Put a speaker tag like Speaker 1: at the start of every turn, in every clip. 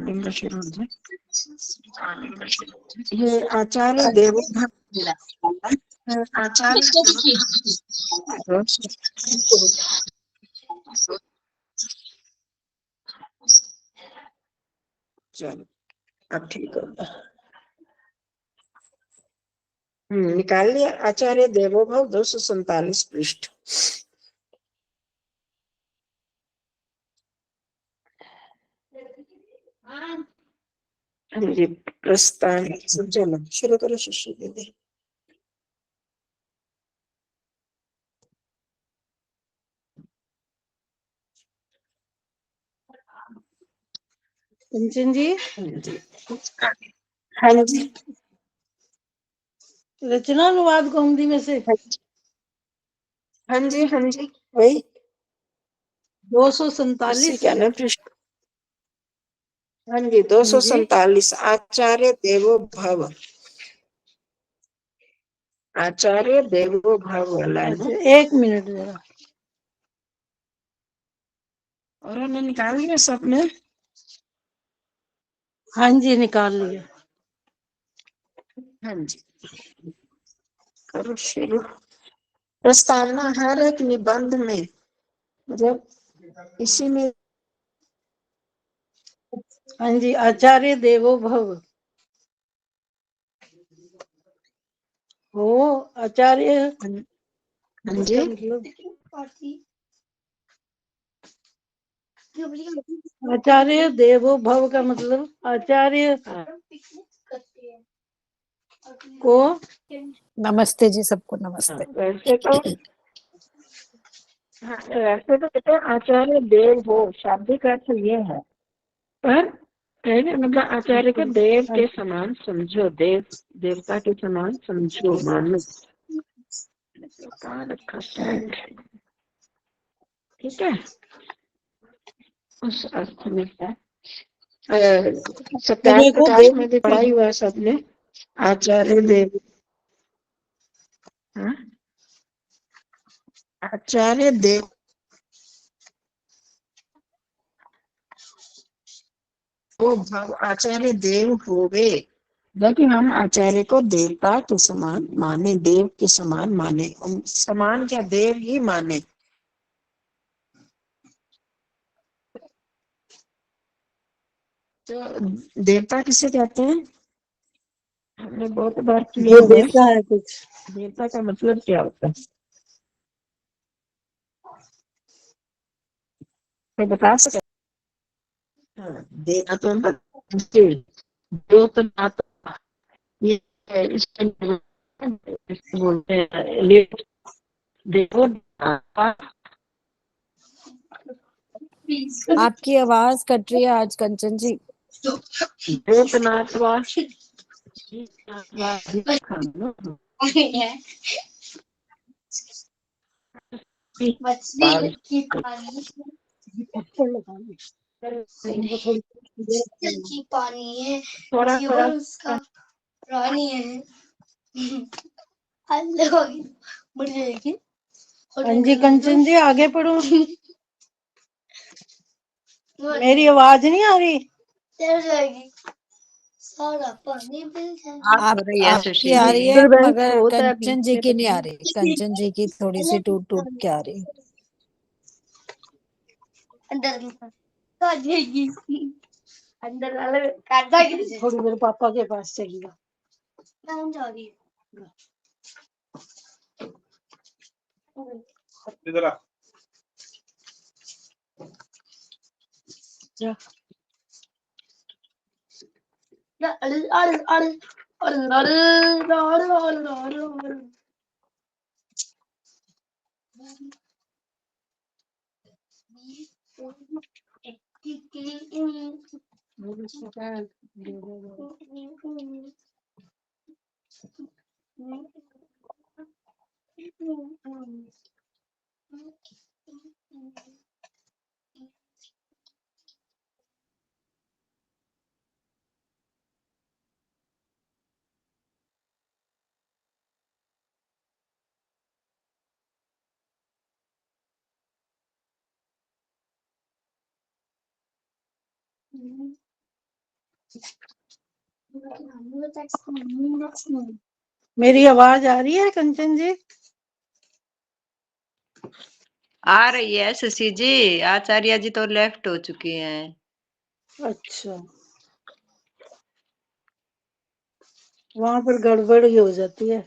Speaker 1: स्त्रीलिंग शुरू होते हे आचार्य देवोभव आचार्य चलो अब ठीक होगा। निकाल लिया आचार्य देवोभव 247 पृष्ठ। जी प्रस्थान चलो शुरू करो शिष्य दीदी।
Speaker 2: कंचन जी
Speaker 1: हाँ जी
Speaker 2: रचना अनुवाद कौमुदी में से
Speaker 1: हाँ जी वही
Speaker 2: 247
Speaker 1: क्या ना पृष्ठ। हाँ जी 247 आचार्य देवो भव आचार्य देवो भव वाला है ना।
Speaker 2: एक मिनट जरा
Speaker 1: और उन्हें निकाल लिया सबने।
Speaker 2: हाँ जी निकाल लिया।
Speaker 1: हाँ जी करो शुरू। प्रस्तावना हर एक निबंध में मतलब इसी में
Speaker 2: हाँ जी आचार्य देवो भव हो आचार्य
Speaker 1: हाँ जी
Speaker 2: आचार्य देवो भव का मतलब आचार्य को
Speaker 3: नमस्ते जी सबको नमस्ते।
Speaker 1: वैसे तो कहते हैं आचार्य देव हो शाब्दिक अर्थ ये है पर कहने मतलब आचार्य को देव के समान समझो देवता के समान समझो मानो रखा स्टैंड ठीक है उस अर्थ में है। सत्यार्थ प्रकाश में भी पढ़ाई हुआ सबने आचार्य देव हाँ? आचार्य देव वो भव आचार्य देव होवे कि हम आचार्य को देवता के समान माने देव के समान माने समान क्या देव ही माने। तो देवता किसे कहते हैं हमने बहुत बार किया
Speaker 2: जो
Speaker 1: है।
Speaker 2: देता है कुछ
Speaker 1: देवता का मतलब क्या होता है तो बता सकते हाँ, देना तो जो तो ना तो ये इसको बोलते हैं देखो
Speaker 3: आपकी आवाज कट रही है आज कंचन जी।
Speaker 4: पानी है
Speaker 1: थोड़ा थोड़ा
Speaker 4: उसका रानी है मर जाएगी।
Speaker 2: हाँ जी कंचन जी आगे पढ़ो मेरी आवाज नहीं आ रही
Speaker 4: चल जाएगी सारा पानी बिल
Speaker 3: आपकी आ रही है मगर कंचन जी की नहीं आ रही। कंचन जी की थोड़ी सी टूट टूट के आ रही।
Speaker 4: अंदर आ जाएगी अंदर वाले काट जाएगी
Speaker 2: थोड़ी देर पापा के पास चली जा
Speaker 4: कौन जा रही है
Speaker 2: इधर आ जा
Speaker 4: अरे अरे अरे अरे अरे अरे अरे अरे
Speaker 2: मेरी आवाज आ रही है कंचन जी?
Speaker 5: आ रही है शशि जी। आचार्य जी तो लेफ्ट हो चुके हैं।
Speaker 2: अच्छा, वहां पर गड़बड़ ही हो जाती है।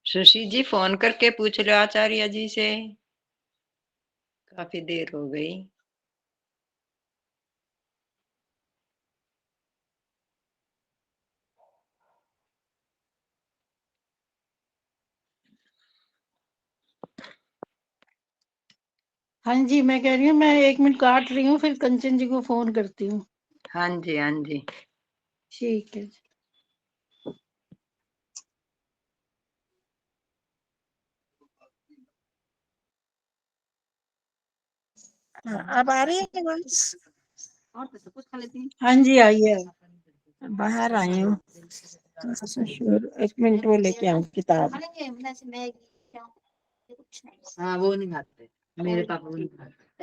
Speaker 5: शशि जी फोन करके पूछ लो आचार्य जी से, काफी देर हो गई।
Speaker 2: हाँ जी, मैं कह रही हूँ, मैं 1 मिनट काट रही हूँ, फिर कंचन जी को फोन करती हूँ।
Speaker 5: हाँ जी हाँ जी।
Speaker 2: ठीक है।
Speaker 1: अब आ रही है आवाज?
Speaker 2: हाँ जी, आइए।
Speaker 1: बाहर आई हूँ। एक मिनट वो लेके आऊँ किताब।
Speaker 5: हाँ वो नहीं खाते, मेरे पापा वो नहीं खाते।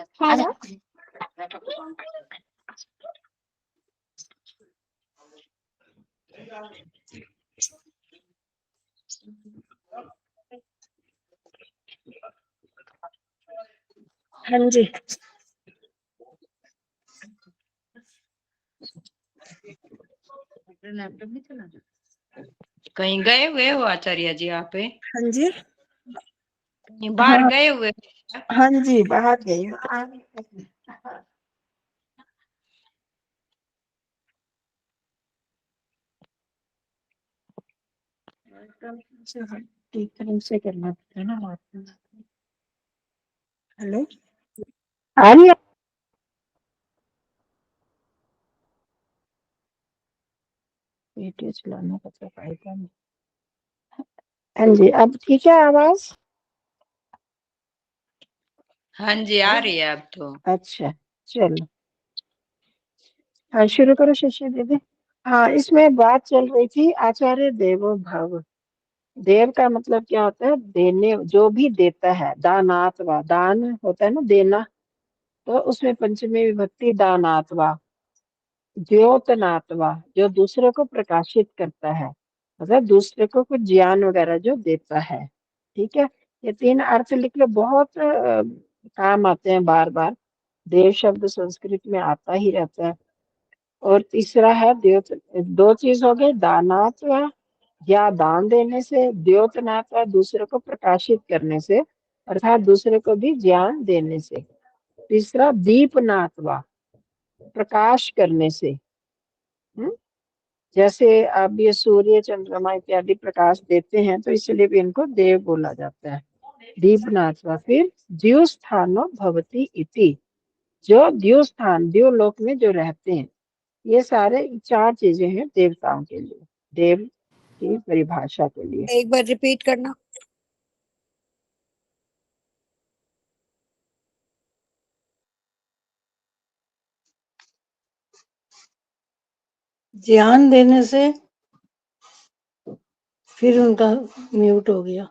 Speaker 1: हाँ जी।
Speaker 5: लैपटॉप नहीं चला? कहीं गए हुए हो आचार्य जी आप?
Speaker 1: हाँ जी।
Speaker 5: कहीं बाहर
Speaker 1: हाँ
Speaker 5: गए हुए?
Speaker 1: हाँ जी, बाहर गई हूँ। ठीक तरह से करना पड़ता है ना। हेलो, आ रही है? वीडियो चलाना पड़ता फायदा नहीं। हाँ जी, अब ठीक है आवाज?
Speaker 5: हाँ जी आ रही है अब तो।
Speaker 1: अच्छा, चलो। हाँ, शुरू करो शशि दीदी। हाँ, इसमें बात चल रही थी आचार्य देवो भव। देव का मतलब क्या होता है? देने, जो भी देता है। दानात्वा, दान होता है ना, देना। तो उसमें पंचमी विभक्ति दानात्वा। द्योतनात्वा, जो दूसरे को प्रकाशित करता है, मतलब दूसरे को कुछ ज्ञान वगैरह जो देता है। ठीक है, ये 3 अर्थ लिख लो, बहुत काम आते हैं बार बार। देव शब्द संस्कृत में आता ही रहता है। और तीसरा है द्योत। 2 चीज हो गई, दानात्वा या दान देने से, द्योतनात्वा दूसरे को प्रकाशित करने से, अर्थात दूसरे को भी ज्ञान देने से। तीसरा दीपनात्वा, प्रकाश करने से। जैसे अब ये सूर्य चंद्रमा इत्यादि प्रकाश देते हैं, तो इसलिए भी इनको देव बोला जाता है। दीपनाथवा। फिर द्युस्थानो भवति इति, जो द्युस्थान, द्युलोक में जो रहते हैं। ये सारे 4 चीजें हैं देवताओं के लिए, देव की परिभाषा के लिए।
Speaker 3: एक बार रिपीट करना।
Speaker 2: ध्यान देने से, फिर उनका म्यूट हो गया।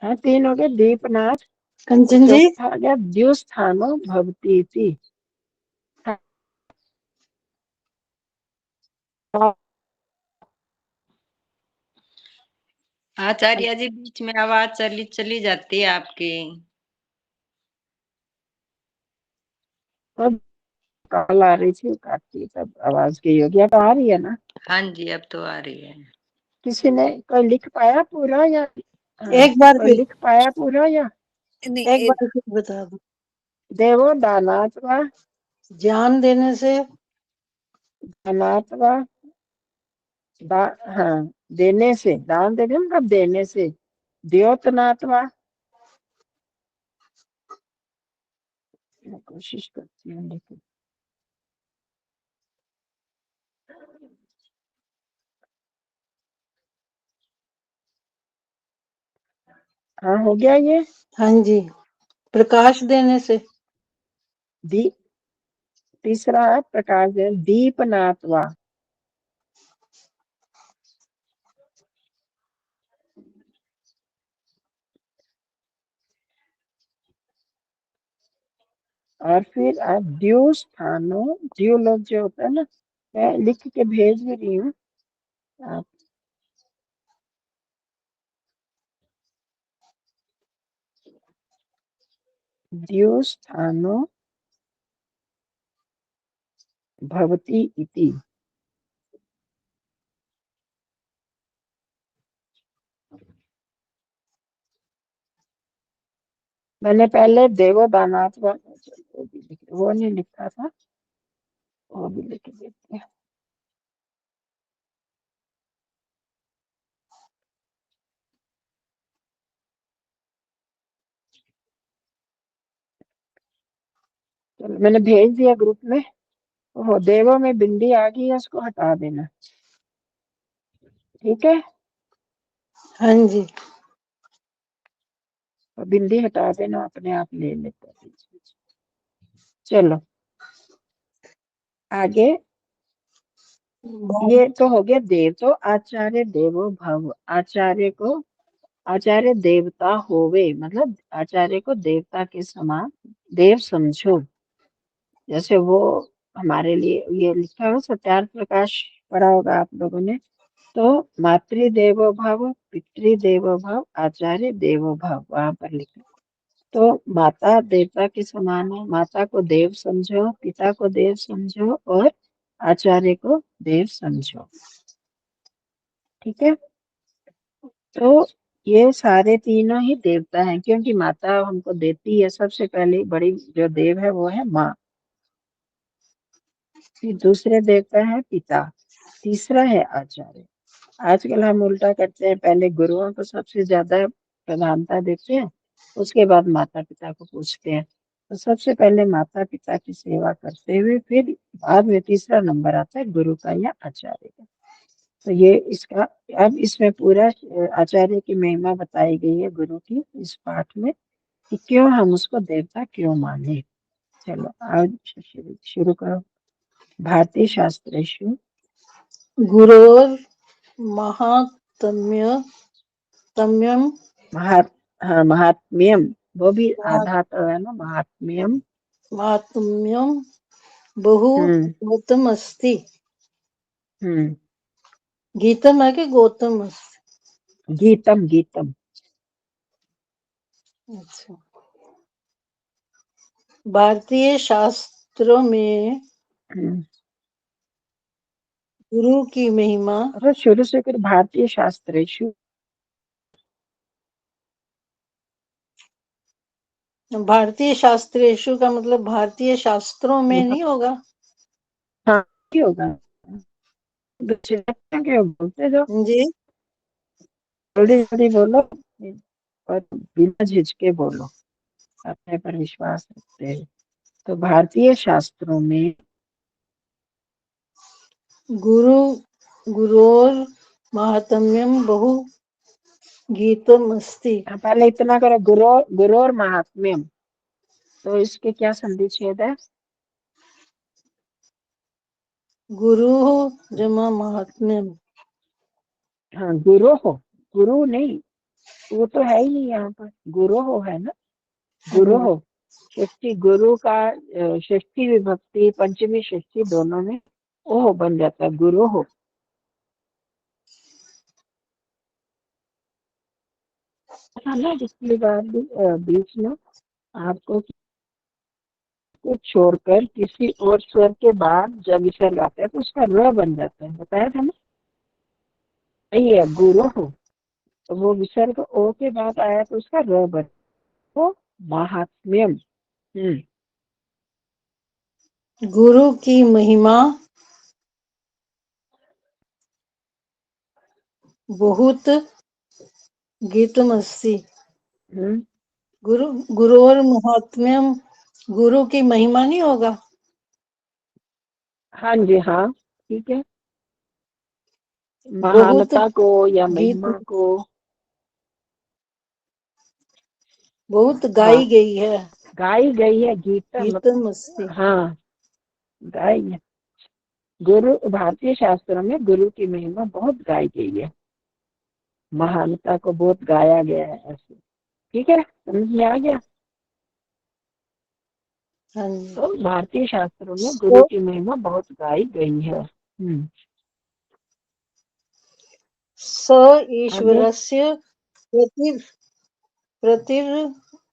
Speaker 1: हाँ, 3 हो गए। दीपनाथ।
Speaker 2: कंचन जी,
Speaker 1: चौथा आ गया द्युस्थानो भवती इति। हाँ,
Speaker 5: आचार्य जी बीच में आवाज चली चली जाती है आपकी।
Speaker 1: तब कॉल आ रही थी, काटती तब आवाज गई होगी। अब आ रही है ना?
Speaker 5: हाँ जी, अब तो आ रही है।
Speaker 1: किसी ने कोई लिख पाया पूरा या? हाँ,
Speaker 2: एक बार
Speaker 1: कोई
Speaker 2: फिर,
Speaker 1: लिख पाया पूरा या?
Speaker 3: नहीं
Speaker 2: एक बार फिर बता दो।
Speaker 1: देवो दानात्वा।
Speaker 2: ज्ञान देने से,
Speaker 1: दानात्वा। हाँ, देने से, दान देने मतलब देने से। द्योतनात्वा। मैं कोशिश करती हूँ लेकिन। हाँ, हो गया ये।
Speaker 2: हाँ जी, प्रकाश देने से,
Speaker 1: दी तीसरा है प्रकाश देन। दीपनात्वा। और फिर द्यू स्थानो। द्यू लोग जो होता है ना, मैं लिख के भेज भी रही हूँ। आप द्यू स्थानो भवती इति। मैंने पहले देवो दानात्वा, वो नहीं लिखा था, वो भी लिख देते हैं। चलो, मैंने भेज दिया ग्रुप में। वो देवो में बिंदी आ गई है, उसको हटा देना। ठीक है,
Speaker 2: हाँ जी,
Speaker 1: तो बिंदी हटा देना, अपने आप ले लेता है बीच बीच। चलो आगे। ये तो हो गया देव। तो आचार्य देवो भव। आचार्य को, आचार्य देवता होवे मतलब आचार्य को देवता के समान देव समझो। जैसे वो हमारे लिए ये लिखा है, सत्यार्थ प्रकाश पढ़ा होगा आप लोगों ने। तो मातृदेवो भव, पितृदेवो भव, आचार्य देवो भव, वहां पर लिखा। तो माता देवता के समान है, माता को देव समझो, पिता को देव समझो और आचार्य को देव समझो। ठीक है, तो ये सारे तीनों ही देवता हैं, क्योंकि माता हमको देती है। सबसे पहले बड़ी जो देव है वो है माँ। फिर दूसरे देवता है पिता। तीसरा है आचार्य। आजकल हम उल्टा करते हैं, पहले गुरुओं को सबसे ज्यादा प्रधानता देते हैं, उसके बाद माता पिता को पूछते हैं। तो सबसे पहले माता पिता की सेवा करते हुए फिर बाद में तीसरा नंबर आता है गुरु का या आचार्य का। तो ये इसका, अब इसमें पूरा आचार्य की महिमा बताई गई है गुरु की इस पाठ में, कि क्यों हम उसको देवता क्यों माने। चलो आज शुरू करो। भारतीय शास्त्रेषु
Speaker 2: गुरोर महात्म्य तम्यम
Speaker 1: महा हाँ, महात्म्यम। वो भी आधा तो है ना, महात्म्यम।
Speaker 2: महात्म्यम बहु
Speaker 1: हम्म
Speaker 2: गौतम अस्ति।
Speaker 1: हम्म।
Speaker 2: गीतम है कि गौतम अस्ति?
Speaker 1: गीतम गीतम।
Speaker 2: अच्छा, भारतीय शास्त्रों में
Speaker 1: हम्म।
Speaker 2: गुरु की महिमा,
Speaker 1: अरे शुरू से फिर भारतीय शास्त्रेषु।
Speaker 2: भारतीय शास्त्रेषु का मतलब भारतीय शास्त्रों में नहीं होगा?
Speaker 1: हाँ, क्या होगा? दूसरे क्यों बोलते जो,
Speaker 2: जी,
Speaker 1: जल्दी जल्दी बोलो और बिना झिझके बोलो, अपने पर विश्वास रखते हैं। तो भारतीय शास्त्रों में
Speaker 2: गुरु गुरोर महात्म्यम बहु गीतम अस्ति।
Speaker 1: पहले इतना करो, गुरु गुरोर महात्म्यम। तो इसके क्या संधि छेद है?
Speaker 2: गुरु जमा महात्म्यम।
Speaker 1: हाँ, गुरु हो, गुरु नहीं। वो तो है ही नहीं यहाँ पर, गुरु हो है ना, गुरु हो षष्ठी, गुरु का षष्ठी विभक्ति पंचमी षष्ठी दोनों में ओह बन जाता है, गुरु हो। ना पिछली बार भी बीच में आपको कुछ छोड़कर किसी और स्वर के बाद जब विसर्ग आता है तो उसका र बन जाता है, बताया था ना। यही है गुरु हो, तो वो विसर्ग ओ के बाद आया तो उसका र बन, तो महात्म्यम।
Speaker 2: गुरु की महिमा बहुत गीतमस्ति। गुरु और महात्म्यम, गुरु की महिमा नहीं होगा?
Speaker 1: हाँ जी, हाँ ठीक है, महानता को या महिमा को
Speaker 2: बहुत गाई गई है,
Speaker 1: गाई गई है,
Speaker 2: गीतमस्ति।
Speaker 1: हाँ गाई है। गुरु, भारतीय शास्त्रों में गुरु की महिमा बहुत गाई गई है, महानता को बहुत गाया गया है ऐसे, ठीक है, समझ में आ गया। तो भारतीय शास्त्रों में गुरु की महिमा बहुत गाई गई है।
Speaker 2: स ईश्वरस्य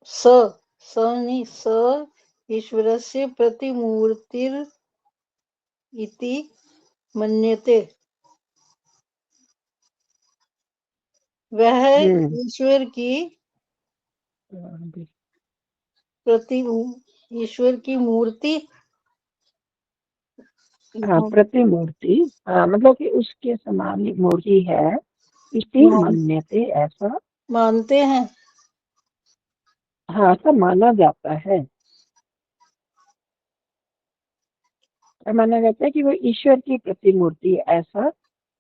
Speaker 2: स ईश्वरस्य प्रतिमूर्तिर इति मन्यते। वह ईश्वर की मूर्ति,
Speaker 1: हाँ प्रतिमूर्ति, मतलब कि उसके समान मूर्ति है, इति मन्यते, ऐसा
Speaker 2: मानते हैं।
Speaker 1: हाँ ऐसा माना जाता है, माना जाता है कि वो ईश्वर की प्रतिमूर्ति, ऐसा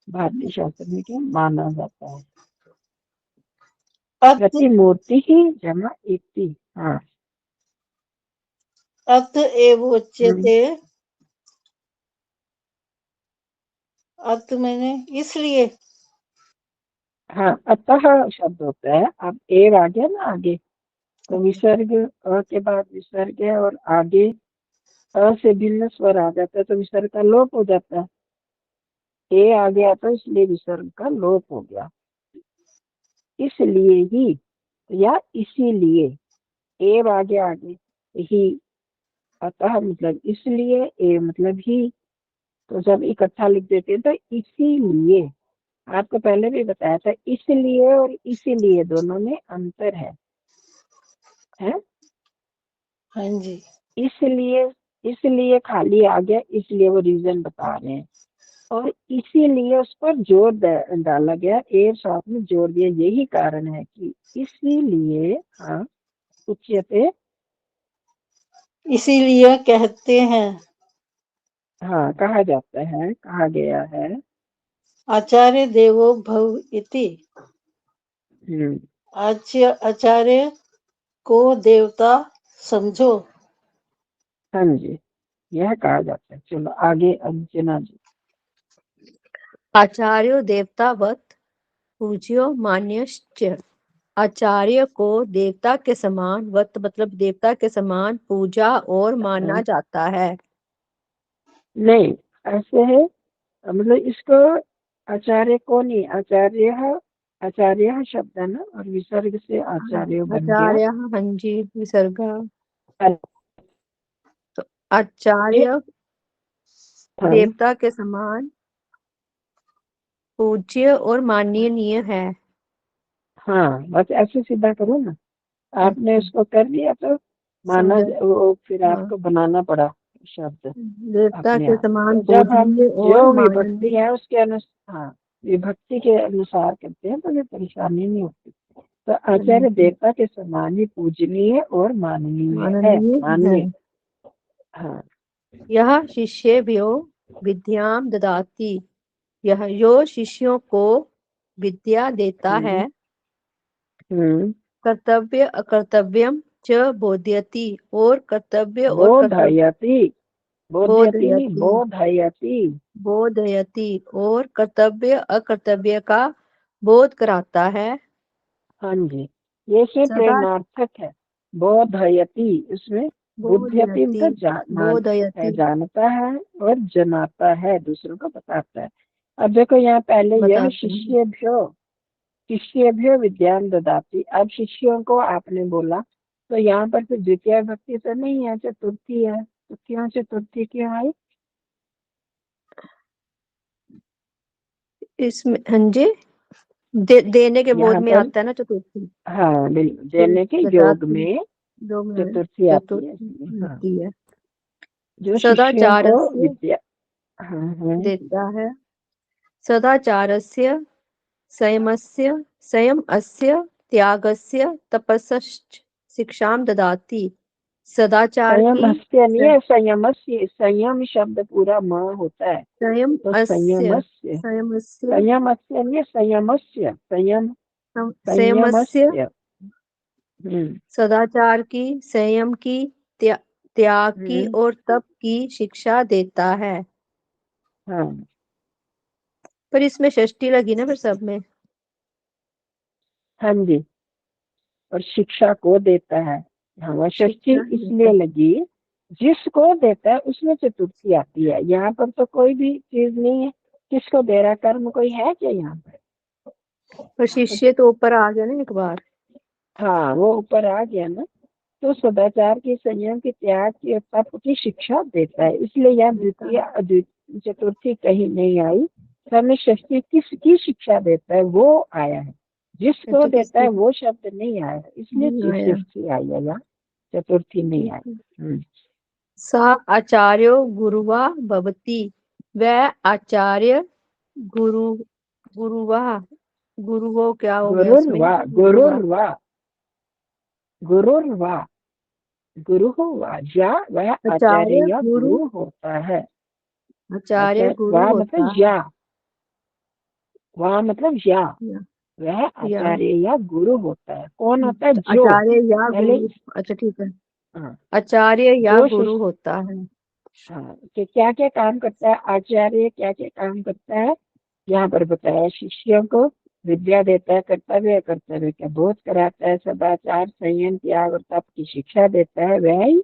Speaker 1: भारतीय शास्त्र में क्या माना जाता है। प्रतिमूर्ति ही जमा इति, हाँ
Speaker 2: अतएव उच्यते, अत मैंने इसलिए,
Speaker 1: हाँ अतः शब्द होता है। अब एव आ गया ना आगे, तो विसर्ग अ के बाद विसर्ग है और आगे अ से भिन्न स्वर आ जाता है तो विसर्ग का लोप हो जाता है। ए आ गया तो इसलिए विसर्ग का लोप हो गया, इसलिए ही या इसीलिए, एव आ गया आगे, ही, अतः मतलब इसलिए, ए मतलब ही, तो जब इकट्ठा लिख देते हैं तो इसीलिए, आपको पहले भी बताया था, इसलिए और इसीलिए दोनों में अंतर है?
Speaker 2: हाँ जी,
Speaker 1: इसलिए खाली आ गया, इसलिए वो रीजन बता रहे हैं, और इसीलिए उस पर जोर डाला गया, ए साथ में जोड़ दिया, यही कारण है कि इसीलिए, हाँ उच्यते,
Speaker 2: इसीलिए कहते हैं,
Speaker 1: हाँ कहा जाता है, कहा गया है।
Speaker 2: आचार्य देवो भव इति, आचार्य को देवता समझो।
Speaker 1: हाँ जी, यह कहा जाता है। चलो आगे अंजना जी।
Speaker 5: आचार्यो देवतावत पूज्यो मान्यश्च, आचार्य को देवता के समान, वत मतलब देवता के समान पूजा और माना जाता है।
Speaker 1: नहीं ऐसे है, मतलब इसको आचार्य को नहीं, आचार्य शब्द है ना, और विसर्ग से आचार्य बन गया।
Speaker 5: आचार्य, हाँ जी, विसर्ग, तो आचार्य देवता के समान पूज्य और माननीय है।
Speaker 1: हाँ बस ऐसे सीधा करो ना, आपने उसको कर दिया तो माना, वो फिर आपको बनाना पड़ा शब्द
Speaker 5: देवता के समान,
Speaker 1: तो जब हम जो विभक्ति है उसके अनुसार, हाँ विभक्ति के अनुसार करते हैं तो ये परेशानी नहीं होती। तो आचार्य देवता के समान ही पूजनीय और माननीय है, मान्य। हाँ
Speaker 5: यह शिष्येभ्यो विद्याम ददाति, यह जो शिष्यों को विद्या देता है, कर्तव्य अकर्तव्यम च बोधयति, और कर्तव्य और
Speaker 1: बोधयति,
Speaker 5: बोधयति और कर्तव्य अकर्तव्य का बोध कराता है।
Speaker 1: हाँ जी, ये से
Speaker 5: सदा
Speaker 1: प्रेरणार्थक है। बोधयति, उसमें बुद्धियति
Speaker 5: बोधयति
Speaker 1: मतलब
Speaker 5: बोधयति
Speaker 1: जानता है और जनाता है, दूसरों को बताता है। अब देखो यहाँ पहले यह
Speaker 5: बताते हैं।
Speaker 1: शिष्येभ्यो विद्यान ददाति। अब शिष्यों को आपने बोला, तो यहाँ पर फिर द्वितीय भक्ति तो नहीं है, चतुर्थी है, तो क्यों चतुर्थी क्यों आई?
Speaker 5: इसमें हाँ जी, देने के बोध
Speaker 1: यहाँ
Speaker 5: में
Speaker 1: पर
Speaker 5: आता है ना चतुर्थी।
Speaker 1: हाँ बिल्कुल,
Speaker 5: तो
Speaker 1: देने के योग
Speaker 5: ददाती
Speaker 1: में
Speaker 5: दो में
Speaker 1: चतुर्थी आती है इसमें।
Speaker 5: चतुर्थी
Speaker 1: हाँ,
Speaker 5: होती है।
Speaker 1: जो शिष्यों को
Speaker 5: सदाचारस्य
Speaker 1: विद्या, हाँ हाँ
Speaker 5: देता है। सदाचारस्य संयमस्य संयमस्य त्यागस्य तपस्श्च शिक्षां ददाति। सदाचार की
Speaker 1: संयमस्य नहीं है, संयमस्य। संयम शब्द पूरा म होता है, तो
Speaker 5: संयमस्य
Speaker 1: संयमस्य,
Speaker 5: संयमस्य
Speaker 1: संयमस्य नहीं, संयमस्य,
Speaker 5: संयमस्य
Speaker 1: संयमस्य।
Speaker 5: सदाचार की, संयम की, त्याग की
Speaker 1: हम्म,
Speaker 5: और तप की शिक्षा देता है।
Speaker 1: हाँ
Speaker 5: पर इसमें षष्ठी लगी ना फिर सब में।
Speaker 1: हाँ जी, और शिक्षा को देता है। हाँ, वह षष्ठी
Speaker 5: शिक्षा देता
Speaker 1: इसलिए लगी, जिसको देता है उसमें चतुर्थी आती है। यहाँ पर तो कोई भी चीज नहीं है, किसको दे रहा, कर्म कोई है क्या यहाँ पर?
Speaker 5: पर शिष्य तो ऊपर आ गया ना एक बार।
Speaker 1: हाँ, वो ऊपर आ गया ना, तो सदाचार की, संयम की, त्याग की और तप की शिक्षा देता है, इसलिए यहाँ चतुर्थी कहीं नहीं आई। हमने षष्ठी किसकी शिक्षा देता है वो आया है, जिसको
Speaker 5: अच्छा
Speaker 1: देता है
Speaker 5: किसकी
Speaker 1: वो शब्द नहीं आया है, इसलिए
Speaker 5: आया।
Speaker 1: षष्ठी आई है, यहाँ चतुर्थी नहीं
Speaker 5: ठीक
Speaker 1: आई।
Speaker 5: है। सा आचार्यो गुरुवा भवति। वह आचार्य गुरु गुरुवा गुरुवो क्या हो गया उसमें
Speaker 1: गुरुर्वा,
Speaker 5: गुरुवा
Speaker 1: गुरुर्वा, गुरुर्वा, गुरु वा, या वह आचार्य
Speaker 5: आचार्य
Speaker 1: या
Speaker 5: गुरु
Speaker 1: गुरु होता है।
Speaker 5: आचार्य
Speaker 1: आचार्य
Speaker 5: गुरु
Speaker 1: वा
Speaker 5: होता
Speaker 1: मतलब या, वा मतलब या,
Speaker 5: है
Speaker 1: वह
Speaker 5: या
Speaker 1: आचार्य या गुरु होता है। कौन होता है? जो
Speaker 5: आचार्य या
Speaker 1: पहले,
Speaker 5: गुरु। अच्छा ठीक है।
Speaker 1: हाँ,
Speaker 5: आचार्य या
Speaker 1: जो
Speaker 5: गुरु
Speaker 1: शिष्य,
Speaker 5: होता है।
Speaker 1: हाँ, कि क्या क्या काम करता है आचार्य, क्या क्या काम करता है यहाँ पर बताया। शिष्यों को विद्या देता है, कर्तव्य का बोध कराता है, सदाचार, संयम, त्याग और तप की शिक्षा देता है। वह ही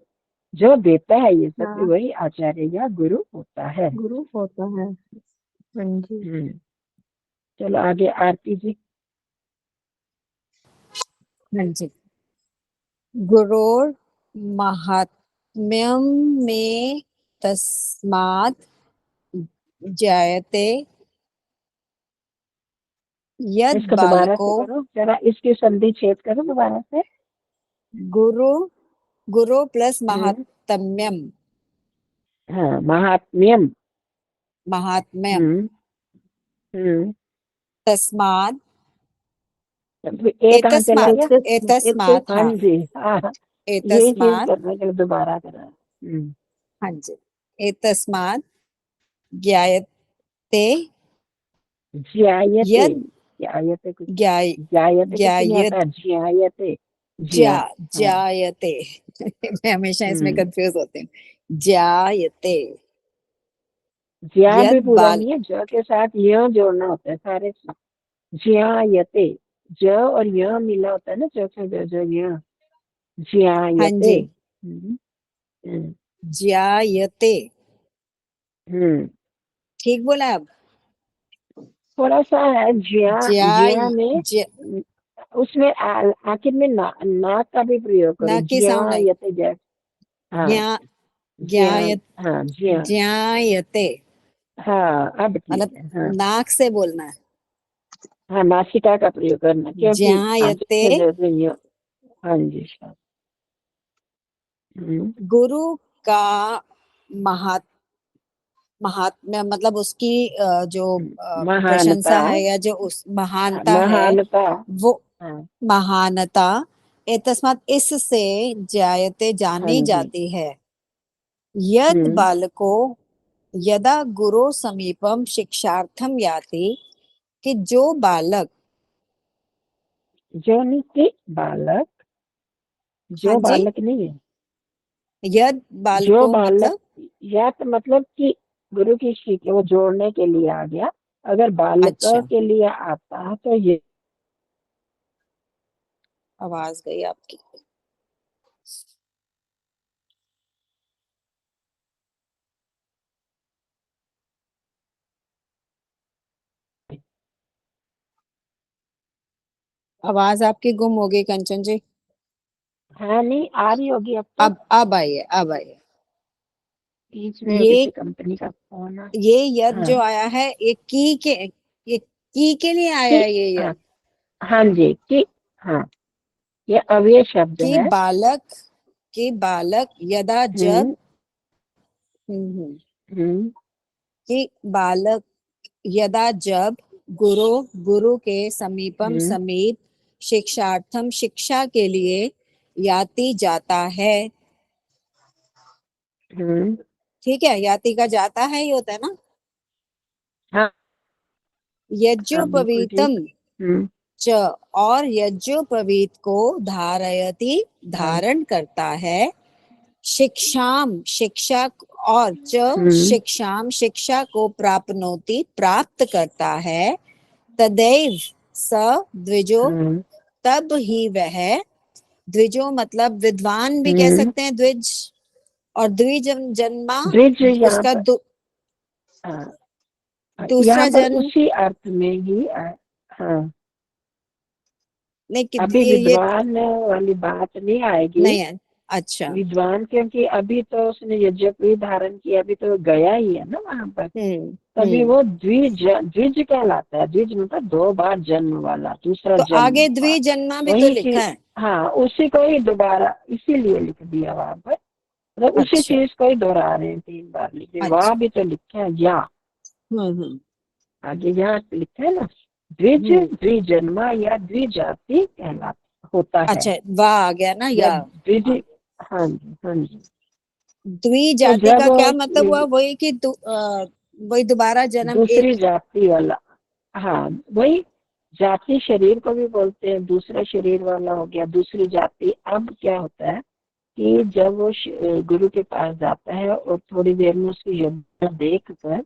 Speaker 1: जो देता है ये सब,
Speaker 5: हाँ
Speaker 1: वही आचार्य या गुरु होता है।
Speaker 5: गुरु होता है। हाँ जी।
Speaker 1: चलो आगे आरती जी।
Speaker 3: हाँ जी। गुरोर महात्म्यम में तस्मात् जायते यद
Speaker 1: इसको दोबारा
Speaker 3: बालको।
Speaker 1: से करो जरा, इसकी संधि छेद करो दोबारा से।
Speaker 3: गुरु गुरु प्लस
Speaker 1: हम्म,
Speaker 3: महात्म्यम,
Speaker 1: हाँ, महात्म्यम।
Speaker 3: महात्म्यम
Speaker 1: हम्म हम्म,
Speaker 3: तस्मात्
Speaker 1: तो ये कहाँ चला गया?
Speaker 3: एतस्मात्
Speaker 1: हाँ
Speaker 3: हाँ
Speaker 1: जी, हाँ हाँ, यही चीज
Speaker 3: एतस्मात्
Speaker 1: करने के लिए दोबारा करा।
Speaker 3: हाँ जी। एतस्मात् ज्ञायते
Speaker 1: ज्यायते,
Speaker 3: यद
Speaker 1: ज्यायते कुछ,
Speaker 3: ज्ञाय
Speaker 1: ज्यायते कुछ नहीं आता
Speaker 3: ज्ञायत
Speaker 1: है, ज्यायते,
Speaker 3: जा
Speaker 1: ज्या, हाँ।
Speaker 3: जायते मैं हमेशा इसमें
Speaker 1: हम्म,
Speaker 3: कंफ्यूज होती हूँ। जायते
Speaker 1: ज्या भी
Speaker 3: यद
Speaker 1: पूरा
Speaker 3: बाल
Speaker 1: नहीं है, ज के साथ य जोड़ना होता है सारे। ज्यायते, ज और य मिला होता है ना, चौथे जो य,
Speaker 3: हाँ
Speaker 1: ज्यायते।
Speaker 3: जी।
Speaker 1: हम्म हम्म
Speaker 3: जायते
Speaker 1: हम्म।
Speaker 3: ठीक बोला अब।
Speaker 1: थोड़ा सा है ज्या, ज्या
Speaker 3: जाय
Speaker 1: में,
Speaker 3: ज,
Speaker 1: उसमें आखिर में ना का भी प्रयोग करो,
Speaker 3: ना की साउंड आई।
Speaker 1: ज्यायते, जय, हाँ,
Speaker 3: ज्ञा
Speaker 1: ज्या,
Speaker 3: ज्ञाय
Speaker 1: हाँ ज्या,
Speaker 3: ज्ञायते
Speaker 1: हाँ अब ठीक
Speaker 3: मतलब
Speaker 1: है, हाँ
Speaker 3: नाक से बोलना है।
Speaker 1: हाँ, नासिका का प्रयोग करना, क्योंकि आगे
Speaker 3: ज्ञायते
Speaker 1: से जैसे ये, हाँ जी।
Speaker 3: गुरु का महात महात्म्य मतलब उसकी जो
Speaker 1: महानता,
Speaker 3: प्रशंसा है या जो उस महानता है
Speaker 1: महानता,
Speaker 3: वो
Speaker 1: हाँ
Speaker 3: महानता तस्मात इससे जायते
Speaker 1: हाँ
Speaker 3: जानी
Speaker 1: जी।
Speaker 3: जाती है। यद
Speaker 1: हम्म,
Speaker 3: बालको यदा गुरु समीपम शिक्षार्थम याति कि जो बालक
Speaker 1: जो नित्य बालक,
Speaker 3: हाँ
Speaker 1: जो
Speaker 3: जी
Speaker 1: बालक नहीं है,
Speaker 3: यद
Speaker 1: जो
Speaker 3: बालको
Speaker 1: बालक,
Speaker 3: मतलब
Speaker 1: या तो मतलब कि गुरु की शिक्षा वो जोड़ने के लिए आ गया। अगर बालक
Speaker 3: अच्छा
Speaker 1: के लिए आता है तो ये
Speaker 3: आवाज गई आपकी। आवाज आपकी गुम हो गई कंचन जी।
Speaker 1: हाँ नहीं आ रही होगी अब तो।
Speaker 3: अब आई है, अब आई है।
Speaker 1: बीच में
Speaker 3: ये
Speaker 1: किसी कंपनी का फोन आ।
Speaker 3: ये यद
Speaker 1: हाँ
Speaker 3: जो आया है, ये की के लिए आया है ये
Speaker 1: हाँ
Speaker 3: यद।
Speaker 1: हाँ जी कि हाँ ये अव्यय शब्द
Speaker 3: कि
Speaker 1: है।
Speaker 3: बालक यदा
Speaker 1: हम्म
Speaker 3: जब हम्म,
Speaker 1: हम्म
Speaker 3: कि बालक यदा जब गुरु के समीपम
Speaker 1: हम्म
Speaker 3: समीप शिक्षार्थम शिक्षा के लिए याति जाता है।
Speaker 1: हम्म
Speaker 3: ठीक है, याति का जाता है ये होता है ना।
Speaker 1: हाँ हाँ बिल्कुल
Speaker 3: यज्ञोपवीतम
Speaker 1: ठीक। हम्म
Speaker 3: च, और यज्ञोपवीत को धारयति
Speaker 1: हाँ
Speaker 3: धारण करता है। शिक्षाम शिक्षा, और च
Speaker 1: हम्म
Speaker 3: शिक्षाम शिक्षा को प्राप्नोति प्राप्त करता है। तदैव स द्विजो,
Speaker 1: हम्म
Speaker 3: तब ही वह, द्विजो मतलब विद्वान भी कह
Speaker 1: हम्म
Speaker 3: सकते हैं द्विज, और द्विज जन्मा
Speaker 1: द्विज यहाँ
Speaker 3: उसका
Speaker 1: पर हाँ यहाँ
Speaker 3: दूसरा
Speaker 1: पर
Speaker 3: जन्म।
Speaker 1: उसी अर्थ में ही हाँ
Speaker 3: नहीं
Speaker 1: अभी
Speaker 3: ये
Speaker 1: विद्वान वाली बात नहीं आएगी।
Speaker 3: नहीं है। अच्छा।
Speaker 1: विद्वान क्योंकि अभी तो उसने यज्ञोपवीत धारण किया, अभी तो गया ही है ना वहां पर। तभी
Speaker 3: हम्म।
Speaker 1: वो द्विज द्विज कहलाता है। द्विज मतलब 2 बार जन्म वाला, दूसरा
Speaker 3: तो
Speaker 1: जन्म
Speaker 3: आगे
Speaker 1: हुआ।
Speaker 3: द्विजन्मा भी तो
Speaker 1: वही
Speaker 3: लिखा
Speaker 1: चीज
Speaker 3: है।
Speaker 1: हाँ उसी को ही दोबारा इसीलिए लिख दिया वहां पर। मतलब उसी
Speaker 3: अच्छा
Speaker 1: चीज को ही दोहरा रहे हैं, 3 बार लिखे।
Speaker 3: अच्छा।
Speaker 1: वहां भी तो लिखा है या
Speaker 3: हम्म।
Speaker 1: आगे यहाँ लिखा है ना, द्विज
Speaker 3: हम्म।
Speaker 1: द्विजन्मा या द्विजाति कहलाता होता है।
Speaker 3: अच्छा, वाह आ गया ना
Speaker 1: या
Speaker 3: या।
Speaker 1: द्विज हाँ जी हाँ जी। तो
Speaker 3: द्विजाति
Speaker 1: जब
Speaker 3: का क्या मतलब हुआ, वही कि वही दोबारा जन्म
Speaker 1: दूसरी
Speaker 3: एक।
Speaker 1: जाति वाला, हाँ वही जाति शरीर को भी बोलते हैं। दूसरा शरीर वाला हो गया दूसरी जाति। अब क्या होता है कि जब वो गुरु के पास जाता है और थोड़ी देर में उसकी योग्यता देख कर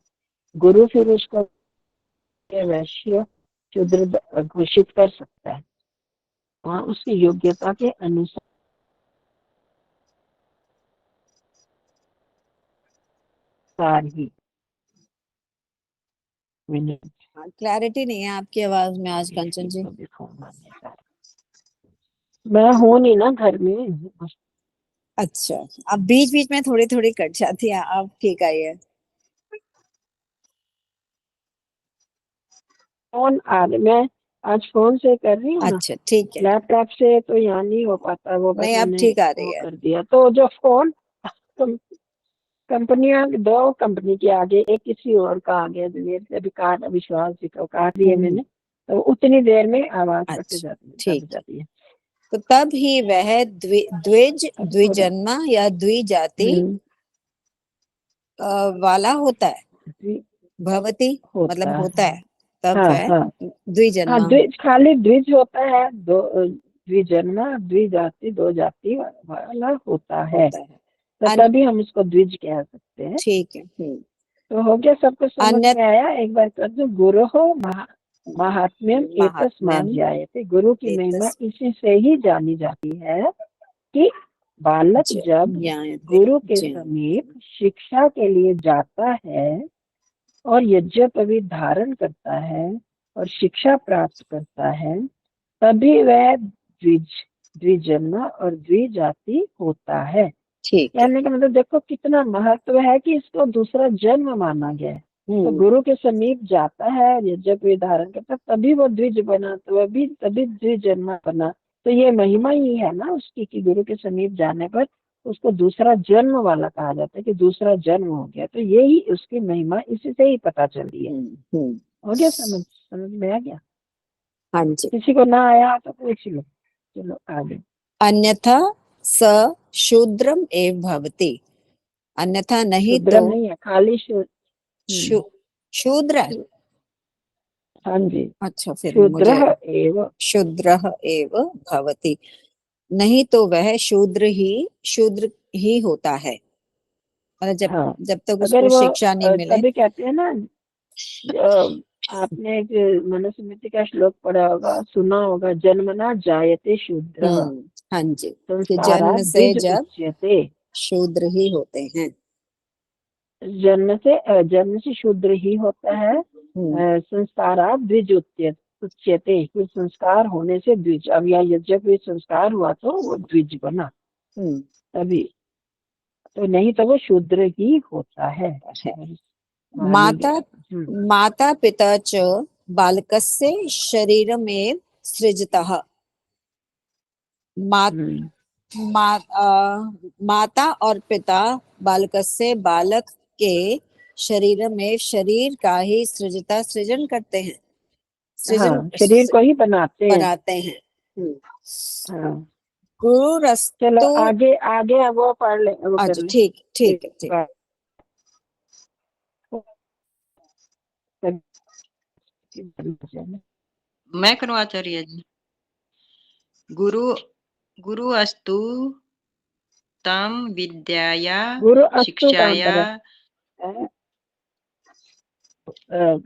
Speaker 1: गुरु फिर उसको वैश्य शूद्र घोषित कर सकता है और उसकी योग्यता के अनुसार ही।
Speaker 3: क्लैरिटी नहीं है आपकी आवाज में आज कंचन जी।
Speaker 1: मैं हूँ नहीं ना घर में।
Speaker 3: अच्छा, अब बीच बीच में थोड़ी थोड़ी कट जाती है, अब ठीक आई है।
Speaker 1: फोन आ रहे, मैं आज फोन से कर रही हूँ ना।
Speaker 3: अच्छा ठीक है।
Speaker 1: लैपटॉप से तो यहाँ नहीं हो पाता, वो बस
Speaker 3: नहीं अब
Speaker 1: मैंने
Speaker 3: ठीक आ रही
Speaker 1: वो
Speaker 3: है।
Speaker 1: कर दिया। तो जो फोन कंपनियां 2 कंपनी के आगे एक किसी और का आ गया। अभी काट विश्वास जी को काट दिया मैंने। तो उतनी देर में आवाज कट
Speaker 3: अच्छा
Speaker 1: जाती है,
Speaker 3: ठीक
Speaker 1: दब
Speaker 3: है।
Speaker 1: जाती है।
Speaker 3: तो तब ही वह द्विज
Speaker 1: अब थोड़ा
Speaker 3: द्विजन्मा या द्विजाति वाला होता है। भवती
Speaker 1: होता
Speaker 3: मतलब होता
Speaker 1: है।
Speaker 3: है, तब
Speaker 1: हाँ
Speaker 3: वह
Speaker 1: हाँ हाँ
Speaker 3: द्विजन्मा
Speaker 1: द्विज खाली द्विज होता है। द्विजन्मा द्विजाति 2 जाति वाला होता है।
Speaker 3: होता है।
Speaker 1: तो तभी हम उसको द्विज कह सकते हैं।
Speaker 3: ठीक है।
Speaker 1: तो हो गया, सबको समझ
Speaker 3: अन्य
Speaker 1: में आया। एक बार कर दो। गुरु हो महात्म्यम
Speaker 3: महात्म्यम
Speaker 1: एतस्माद्। गुरु की महिमा
Speaker 3: एतस्
Speaker 1: इसी से ही जानी जाती है कि बालक जब
Speaker 3: ज्ञायते
Speaker 1: गुरु के
Speaker 3: जी।
Speaker 1: समीप शिक्षा के लिए जाता है और यज्ञोपवीत धारण करता है और शिक्षा प्राप्त करता है, तभी वह द्विजन्मा और द्विजाति होता है।
Speaker 3: ठीक है।
Speaker 1: कहने का मतलब देखो कितना महत्व है कि इसको दूसरा जन्म माना गया है। तो गुरु के समीप जाता है जब वे धारण करता है तभी वो द्विज बना, तो अभी तभी द्विजन्मा बना। तो ये महिमा ही है ना उसकी कि गुरु के समीप जाने पर उसको दूसरा जन्म वाला कहा जाता है कि दूसरा जन्म हो गया। तो यही उसकी महिमा इसी से ही पता चल रही है। हो गया समझ में आ गया।
Speaker 3: हाँ जी।
Speaker 1: किसी को ना आया तो पूछ लो। चलो आगे।
Speaker 3: अन्यथा स शूद्रम एव भवति। अन्यथा नहीं तो
Speaker 1: शूद्रम नहीं है, खाली
Speaker 3: शूद्र है।
Speaker 1: हाँ जी
Speaker 3: अच्छा फिर
Speaker 1: शूद्र
Speaker 3: मुझे
Speaker 1: एव
Speaker 3: शूद्रः एव भवति, नहीं तो वह शूद्र ही होता है। मतलब
Speaker 1: हाँ
Speaker 3: जब तक
Speaker 1: अगर
Speaker 3: उसको
Speaker 1: वो
Speaker 3: शिक्षा नहीं मिले।
Speaker 1: तभी कहते हैं ना आपने एक मनुस्मृति का श्लोक पढ़ा होगा, सुना होगा, जन्मना जायते शूद्र
Speaker 3: हाँ जी, कि
Speaker 1: संस्कारात्
Speaker 3: जन्म से
Speaker 1: द्विज
Speaker 3: जब
Speaker 1: उच्यते।
Speaker 3: शूद्र ही होते हैं।
Speaker 1: जन्म से शूद्र ही होता है। संस्कारात् द्विज उच्यते, फिर संस्कार होने से द्विज। अब यह जब ये संस्कार हुआ तो वो द्विज बना, तभी, तो नहीं तो वो शूद्र ही होता है।
Speaker 3: माता माता पिता च बालकस्य शरीरमेव सृजतः। माता और पिता बालकस्य, बालक के शरीर में, शरीर का ही सृजन करते हैं,
Speaker 1: शरीर को ही बनाते
Speaker 3: हैं।
Speaker 1: हाँ।
Speaker 3: गुरुरस्तु,
Speaker 1: चलो आगे आगे वो पढ़ ले, वो कर ले।
Speaker 3: ठीक ठीक ठीक।
Speaker 6: मैं करूँ आचार्य जी? गुरु अस्तु तम विद्याया शिक्षाया।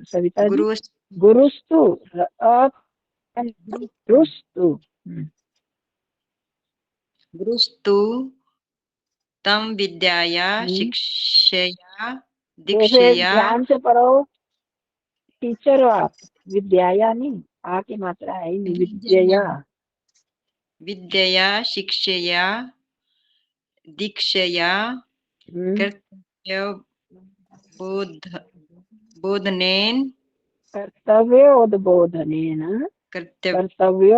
Speaker 1: सविता जी, गुरुस्तु
Speaker 6: गुरुस्तु तम विद्याया शिक्षया दीक्षया।
Speaker 1: ध्यान से पढ़ो, टीचर हो आप। विद्याया नहीं, आ की मात्रा है नहीं, विद्या।
Speaker 6: विद्या शिक्षया दीक्षया कर्तव्य बोधनेन
Speaker 1: कर्तव्योद्बोधनेन कर्तव्य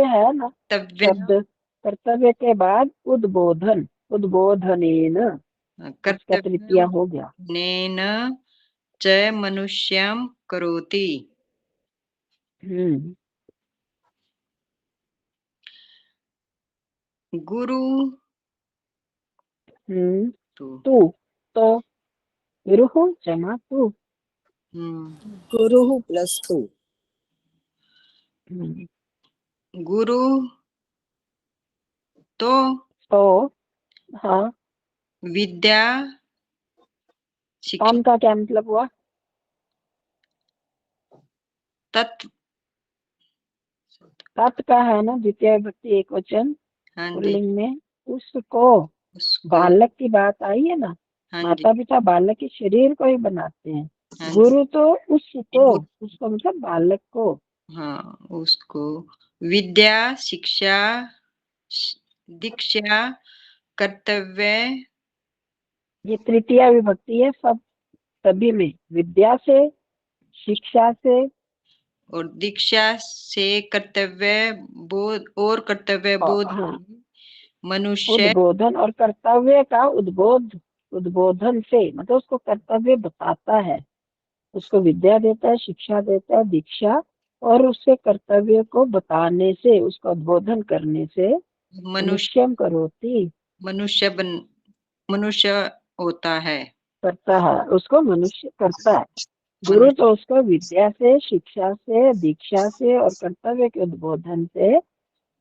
Speaker 1: है ना शब्द, कर्तव्य के बाद उद्बोधनेन उसका तृतीय हो गया।
Speaker 6: नेन च मनुष्यम करोति। गुरु
Speaker 1: तू तो गुरु जमा तू,
Speaker 3: गुरु प्लस तू।
Speaker 6: गुरु तो हाँ, विद्या
Speaker 1: काम का क्या मतलब हुआ?
Speaker 6: तत्व
Speaker 1: का है ना, द्वितीय विभक्ति एकवचन पुल्लिंग में। उसको बालक की बात आई है ना, माता पिता बालक के शरीर को ही बनाते हैं। गुरु तो उसको मतलब बालक को।
Speaker 6: हाँ, उसको विद्या शिक्षा दीक्षा कर्तव्य,
Speaker 1: ये तृतीय विभक्ति है सब सभी में। विद्या से, शिक्षा से
Speaker 6: और दीक्षा से, कर्तव्य बोध और कर्तव्य बोध मनुष्य,
Speaker 1: उद्बोधन और कर्तव्य का उद्बोधन से मतलब उसको कर्तव्य बताता है, उसको विद्या देता है, शिक्षा देता है, दीक्षा, और उसके कर्तव्य को बताने से, उसका उद्बोधन करने से मनुष्यम करोति,
Speaker 6: मनुष्य होता है,
Speaker 1: करता है, उसको मनुष्य करता है। गुरु तो उसको विद्या से, शिक्षा से, दीक्षा से और कर्तव्य के उद्बोधन से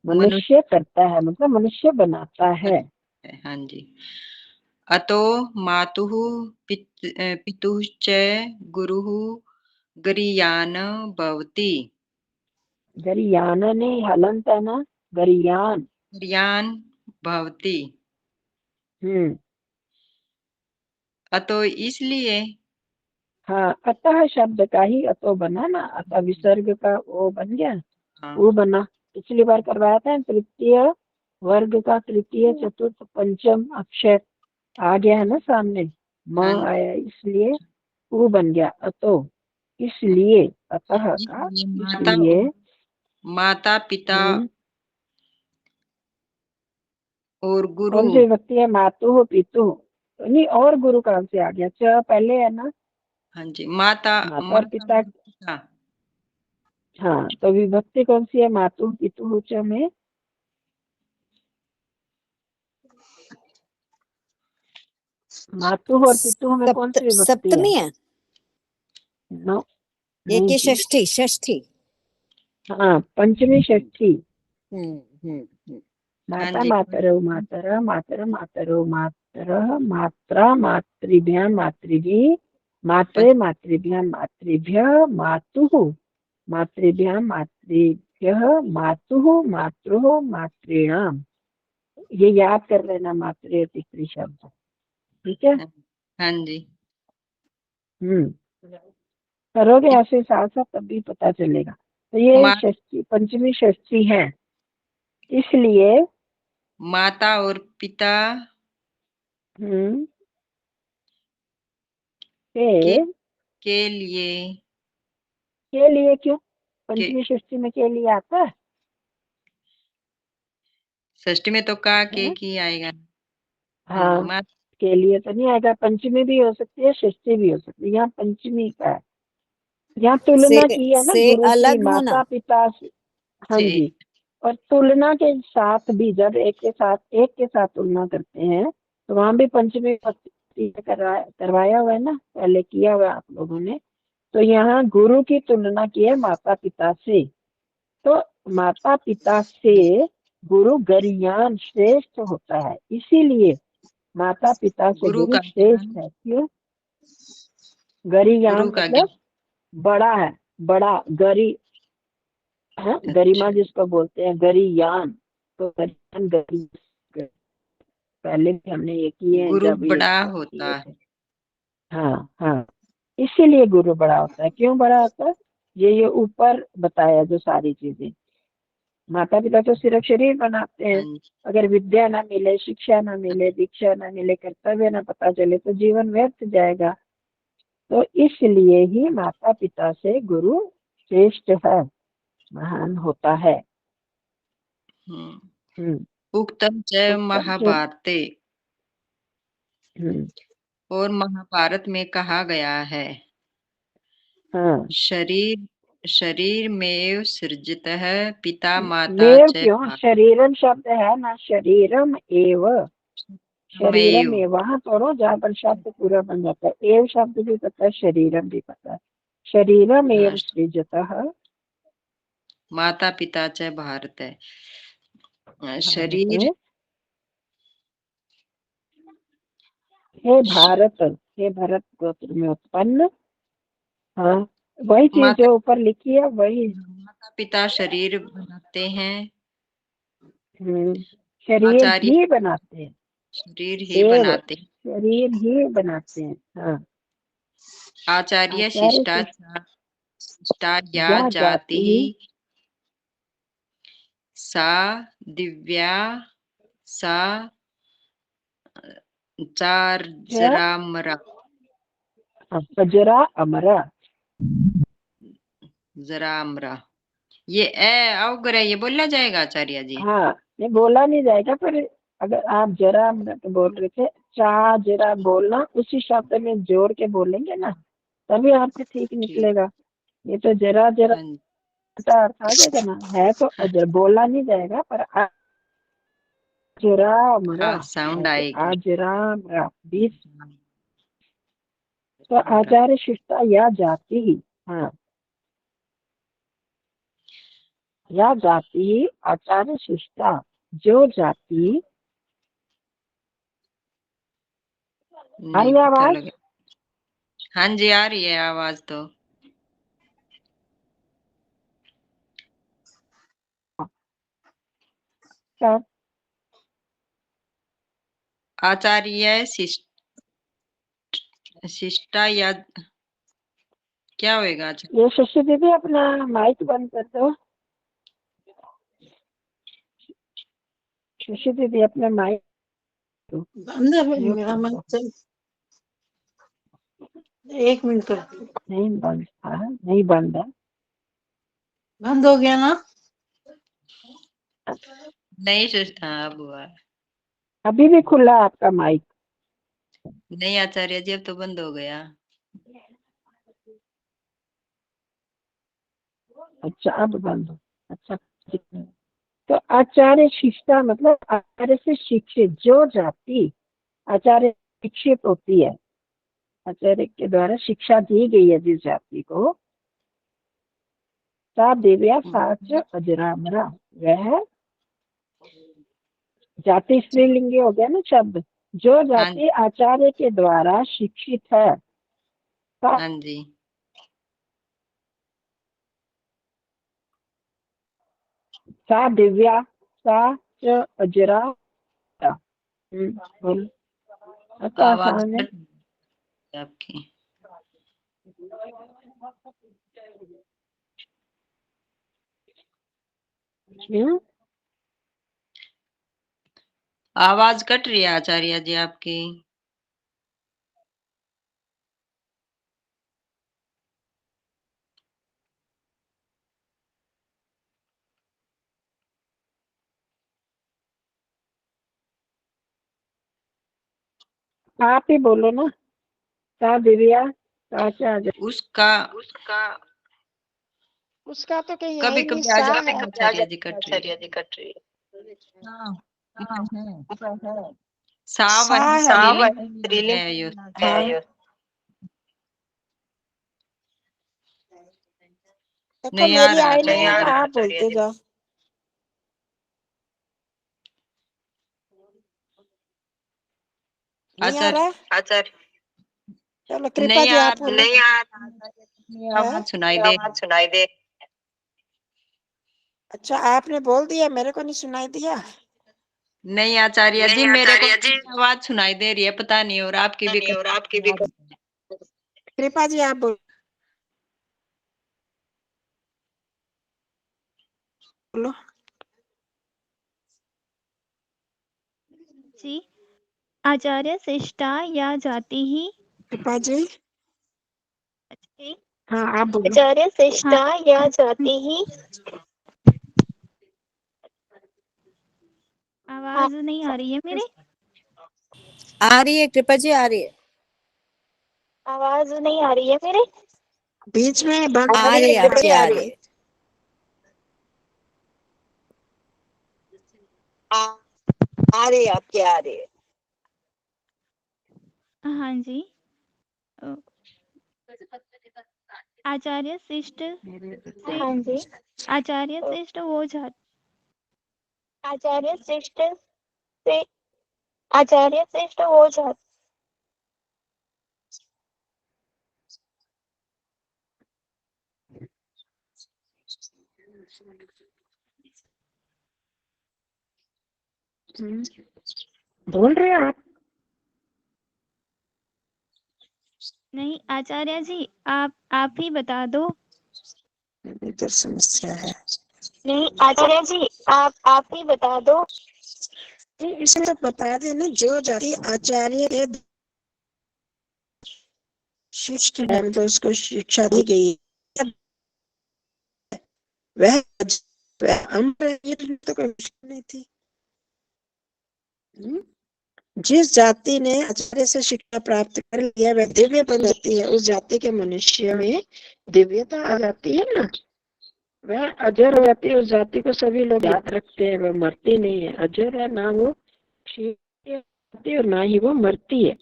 Speaker 1: मनुष्य करता है, मतलब मनुष्य बनाता है।
Speaker 6: हाँ जी। अतो मातुः पितुः च गुरुः गरीयान भवति।
Speaker 1: गरीयान नहीं, हलंत है ना, गरीयान
Speaker 6: भवति। अतो इसलिए,
Speaker 1: हाँ, अतः शब्द का ही अतो बना ना, अतः विसर्ग का वो बन गया, वो बना। पिछली बार करवाया था, तृतीय वर्ग का तृतीय चतुर्थ पंचम अक्षर आ गया है ना सामने, म आया, इसलिए वो बन गया अतो। इसलिए अतः का, इसलिए
Speaker 6: माता पिता और गुरु।
Speaker 1: कौन सी विभक्ति है? मातु पितु नहीं, और गुरु कहाँ से आ गया? च पहले है ना।
Speaker 6: हाँ जी, माता
Speaker 1: और पिता। हाँ, तो विभक्ति कौन सी है? मातु पितु च में मातु और पितु में कौन सी विभक्ति
Speaker 3: सप्तमी है?
Speaker 1: नो,
Speaker 3: एक ही षष्ठी।
Speaker 1: हाँ, पंचमी षष्ठी। माता मातरौ मातरः मातरं मातरौ मातरः मात्रा मातृभ्यां मातृभिः मात्रे मातृभ्यां मातृभ्यः मातुः मातृभ्यां मातृभ्यः मातुः मातृः मातॄणाम। ये याद कर लेना मातृ और पितृ शब्द, ठीक है।
Speaker 6: हाँ जी।
Speaker 1: करोगे ऐसे साथ साथ तभी पता चलेगा। तो ये
Speaker 6: मा-
Speaker 1: षष्ठी पंचमी षष्ठी है, इसलिए
Speaker 6: माता और पिता
Speaker 1: के
Speaker 6: के के लिए
Speaker 1: के लिए क्यों
Speaker 6: के
Speaker 1: पंचमी षष्ठी में के लिए आता है?
Speaker 6: षष्ठी में तो का के
Speaker 1: हैं?
Speaker 6: की आएगा।
Speaker 1: हाँ,
Speaker 6: मा-
Speaker 1: के लिए तो नहीं आएगा। पंचमी भी हो सकती है, षष्ठी भी हो सकती है। यहाँ पंचमी का है, यहाँ तुलना की है ना
Speaker 3: से
Speaker 1: गुरु की
Speaker 3: अलग होना।
Speaker 1: माता पिता से। हाँ
Speaker 6: से
Speaker 1: जी, और तुलना के साथ भी जब एक के साथ तुलना करते हैं तो वहां भी पंचमी विभक्ति करवाया हुआ है ना, पहले किया हुआ है आप लोगों ने। तो यहाँ गुरु की तुलना की है माता पिता से, तो माता पिता से गुरु गरियान श्रेष्ठ होता है, इसीलिए माता पिता से
Speaker 6: गुरु
Speaker 1: गुरु
Speaker 6: का
Speaker 1: श्रेष्ठ
Speaker 6: ज्ञान,
Speaker 1: है। क्यों? गरियान
Speaker 6: गुरु का
Speaker 1: मतलब बड़ा है, बड़ा गरी है,
Speaker 6: ज्ञान।
Speaker 1: गरिमा
Speaker 6: अच्छा,
Speaker 1: जिसको बोलते हैं गरियान। तो गरियान गरी पहले भी हमने ये किए हैं
Speaker 6: गुरु
Speaker 1: जब ये
Speaker 6: बड़ा
Speaker 1: श्लोक किए
Speaker 6: होता
Speaker 1: थे।
Speaker 6: है।
Speaker 1: हाँ हाँ, इसीलिए गुरु बड़ा होता है। क्यों बड़ा होता है? ये ऊपर बताया जो सारी चीजें। माता पिता तो सिर्फ शरीर बनाते हैं,
Speaker 6: हाँ जी।
Speaker 1: अगर विद्या ना मिले, शिक्षा ना मिले, दीक्षा ना मिले, कर्तव्य ना पता चले तो जीवन व्यर्थ जाएगा। तो इसलिए ही माता पिता से गुरु श्रेष्ठ है, महान होता है।
Speaker 6: हम्म।
Speaker 1: हम्म
Speaker 6: उक्तम च
Speaker 1: उत्तम से
Speaker 6: महाभारते,
Speaker 1: हम्म,
Speaker 6: और महाभारत में कहा गया है,
Speaker 1: हाँ।
Speaker 6: शरीर शरीर में सृजितः पिता माता
Speaker 1: मेव
Speaker 6: च
Speaker 1: क्यों, शरीरम शब्द है ना, शरीरम एव, शरीरम
Speaker 6: भातमेव।
Speaker 1: एव वहां तोड़ो जहाँ पर शब्द पूरा बन जाता है। एव शब्द भी पता है, शरीरम भी पता है। शरीरम
Speaker 6: हाँ,
Speaker 1: एव सृजतः
Speaker 6: माता पिता च भारत है।
Speaker 1: भारत,
Speaker 6: शरीर
Speaker 1: हे
Speaker 6: श-
Speaker 1: भारत, हे भरत गोत्र में उत्पन्न। हाँ, वही चीज
Speaker 6: माता
Speaker 1: जो ऊपर लिखी है वही।
Speaker 6: माता पिता शरीर बनाते हैं,
Speaker 1: शरीर
Speaker 6: आचार्य
Speaker 1: ही बनाते हैं,
Speaker 6: शरीर ही
Speaker 1: एव
Speaker 6: बनाते हैं।
Speaker 1: शरीर ही बनाते हैं। हाँ,
Speaker 6: आचार्य
Speaker 1: आचार्य
Speaker 6: शिष्टा या
Speaker 1: या
Speaker 6: जाति
Speaker 1: जाति
Speaker 6: सा दिव्या सा चार
Speaker 1: च
Speaker 6: जरामरा
Speaker 1: अजरा अमरा।
Speaker 6: जरामरा। ये अवग्रह ये बोला जाएगा आचार्य जी।
Speaker 1: हाँ, ये बोला नहीं जाएगा, पर अगर आप जरा अमरा तो बोल रहे थे, चा जरा बोलना उसी शब्द में जोड़ के बोलेंगे ना, तभी आपको ठीक
Speaker 6: ठीक।
Speaker 1: निकलेगा। ये तो जरा जरा
Speaker 6: हाँ
Speaker 1: का अर्थ आ जाएगा ना, है तो अजर बोला नहीं जाएगा, पर अजरा अमरा
Speaker 6: साउंड
Speaker 1: ऐसे
Speaker 6: आएगी।
Speaker 1: अजरा अमरा 20। तो आचार्य शिष्टा या जाति ही, हाँ, या जाति ही आचार्य शिष्टा, जो जाति। आ
Speaker 6: नहीं
Speaker 1: रही है
Speaker 6: पता
Speaker 1: आवाज?
Speaker 6: लगा। हाँ जी, आ रही है आवाज तो।
Speaker 1: क्या?
Speaker 6: आचार्य शिष्टा या क्या होएगा आचार्य?
Speaker 1: ये शशि दीदी अपना माइक बंद कर दो। शशि दीदी अपना माइक
Speaker 2: बंद है
Speaker 1: म्यूट
Speaker 2: मेरा
Speaker 1: कर
Speaker 2: मन
Speaker 1: दो।
Speaker 2: चल। 1 मिनट कर,
Speaker 1: नहीं बंद था, नहीं बंद है।
Speaker 2: बंद हो गया ना?
Speaker 6: नहीं हाँ अब हुआ।
Speaker 1: अभी भी खुला है आपका माइक।
Speaker 6: नहीं आचार्य जी, अब तो बंद हो गया।
Speaker 1: अच्छा, अब बंद हो। अच्छा, ठीक है। तो आचार्य शिष्टा मतलब आचार्य से शिक्षित जो जाति आचार्य शिक्षित होती है, आचार्य के द्वारा शिक्षा दी गई है जिस जाति को, सा दिव्या साच अजरामरा, वह जाति स्त्रीलिंगी हो गया ना शब्द, जो जाति आचार्य के द्वारा शिक्षित है
Speaker 6: हाँ जी।
Speaker 1: सा दिव्या सा च अजरा। बोलो। तो
Speaker 6: आवाज
Speaker 1: आसान है।
Speaker 6: कट रही है आपकी।
Speaker 1: क्यों?
Speaker 6: आवाज कट रही है आचार्य जी आपकी।
Speaker 1: आप ही बोलो ना। सा दिव्या सा च अजरा।
Speaker 6: उसका
Speaker 4: उसका तो कहीं है
Speaker 6: कभी
Speaker 4: ही नहीं,
Speaker 6: कभी आ
Speaker 4: सा
Speaker 6: जाती
Speaker 4: है।
Speaker 6: है आचार्य जी कट रही है।
Speaker 3: हाँ
Speaker 6: सा
Speaker 4: सा
Speaker 6: वही
Speaker 4: है
Speaker 6: स्त्रीलिंग है यो।
Speaker 4: हाँ। देखो
Speaker 6: नहीं आ
Speaker 4: मेरी
Speaker 6: रहा
Speaker 4: आई नहीं
Speaker 6: आचार्य
Speaker 4: है,
Speaker 6: जी।
Speaker 4: आप बोलते जाओ। नहीं आ
Speaker 6: आचार्य
Speaker 4: रहा। चलो कृपा
Speaker 6: नहीं
Speaker 4: जी
Speaker 6: आ
Speaker 4: आप
Speaker 6: रहा
Speaker 4: बोलो।
Speaker 6: है।
Speaker 4: है
Speaker 6: आवाज सुनाई दे।
Speaker 4: अच्छा, आपने बोल दिया, मेरे को नहीं सुनाई दिया।
Speaker 6: नहीं आचार्य जी, मेरे को आवाज सुनाई दे रही है, पता नहीं, और आपकी भी
Speaker 4: कृपा जी आप बोलो।
Speaker 7: जी, आचार्य शिष्टा या जाति ही।
Speaker 4: कृपा जी
Speaker 7: जी,
Speaker 4: हाँ आप बोलो।
Speaker 7: आचार्य शिष्टा या जाति ही। आवाज नहीं आ रही है मेरी।
Speaker 3: आ रही है कृपा जी, आ रही है।
Speaker 7: आवाज नहीं आ रही है मेरी।
Speaker 4: बीच में बंद
Speaker 3: आ रही है, आपकी आ रही है। आ रही है, आपकी आ रही है।
Speaker 7: हाँ जी। अ, आचार्य शिष्ट से। हाँ जी। आचार्य शिष्ट वो जाति। आचार्य शिष्ट से। आचार्य शिष्ट वो जाति।
Speaker 1: बोल रहे हैं आप।
Speaker 7: नहीं आचार्य जी, आप ही बता दो।
Speaker 4: इधर समस्या है।
Speaker 7: नहीं आचार्य जी, आप ही बता दो।
Speaker 4: इसमें तो बता देना, जो जाति आचार्य के शिष्ट है, मतलब उसको शिक्षा दी गई है, वह अमर है। ये तो कोई मुश्किल नहीं थी। जिस जाति ने आचार्य से शिक्षा प्राप्त कर लिया वह दिव्य बन जाती है। उस जाति के मनुष्य में दिव्यता आ जाती है ना, वह अजर हो जाती है। उस जाति को सभी लोग याद रखते हैं, वह मरती नहीं है। अजर है ना, वो क्षीण और ना ही वो मरती है।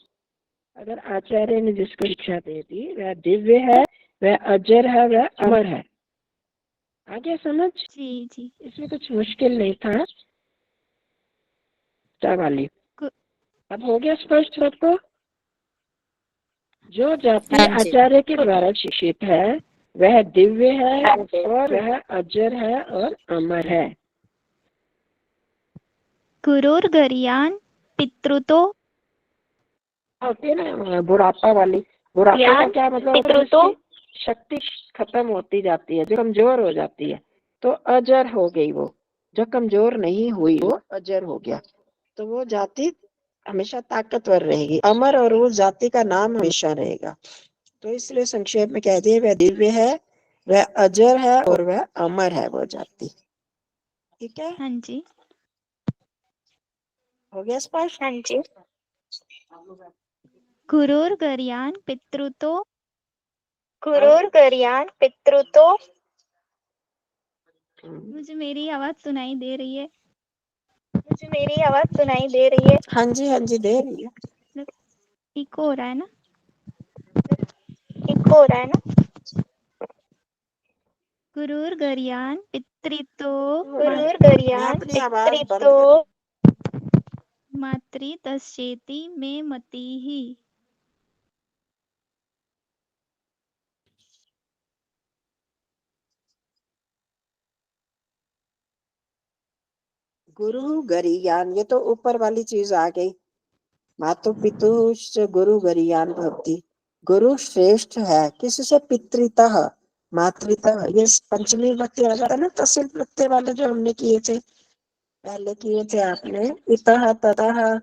Speaker 4: अगर आचार्य ने जिसको शिक्षा दे दी वह दिव्य है, वह अजर है, वह अमर है। आगे समझ?
Speaker 7: जी जी।
Speaker 1: इसमें कुछ मुश्किल नहीं था। वाली अब हो गया स्पष्ट सबको। जो जाति
Speaker 3: हाँ जी।
Speaker 1: आचार्य के द्वारा शिक्षित है वह दिव्य है और वह अजर है और अमर है।
Speaker 7: गुरुर्गरीयान पितृतो।
Speaker 1: होती है ना बुढ़ापा वाली। बुढ़ापे का क्या मतलब होता है? उसकी शक्ति खत्म होती जाती है, जो कमजोर हो जाती है, तो अजर हो गई वो। जो कमजोर नहीं हुई वो अजर हो गया, तो वो जाति हमेशा ताकतवर रहेगी, अमर, और वो जाति का नाम हमेशा रहेगा। तो इसलिए संक्षेप में कह दिए वह दिव्य है, वह अजर है और वह अमर है वो जाति। ठीक है,
Speaker 7: हाँ जी।
Speaker 1: हो गया स्पष्ट?
Speaker 7: हाँ जी। गुरुर्गरीयान पितृतो। गुरुर्गरीयान पितृतो। मुझे मेरी आवाज सुनाई दे रही है। मुझे मेरी आवाज सुनाई दे रही है।
Speaker 4: हाँ जी दे रही है।
Speaker 7: इको हो रहा है ना। इको हो रहा है ना। गुरुर्गरीयान पितृतो। गुरुर्गरीयान
Speaker 4: अपनी आवाज बंद
Speaker 7: पितृतो।
Speaker 4: कर।
Speaker 7: मातृ तस्येति मे मतिः।
Speaker 4: गुरु गरीयान, ये तो ऊपर वाली चीज आ गई। मातु पितुश्च गुरु गरीयान भवति। गुरु श्रेष्ठ है किससे? पितृतः मातृतः। ये पंचमी विभक्ति आ जाता है ना, तहसील प्रत्यय वाले जो हमने किए थे, पहले किए थे आपने। इतः ततः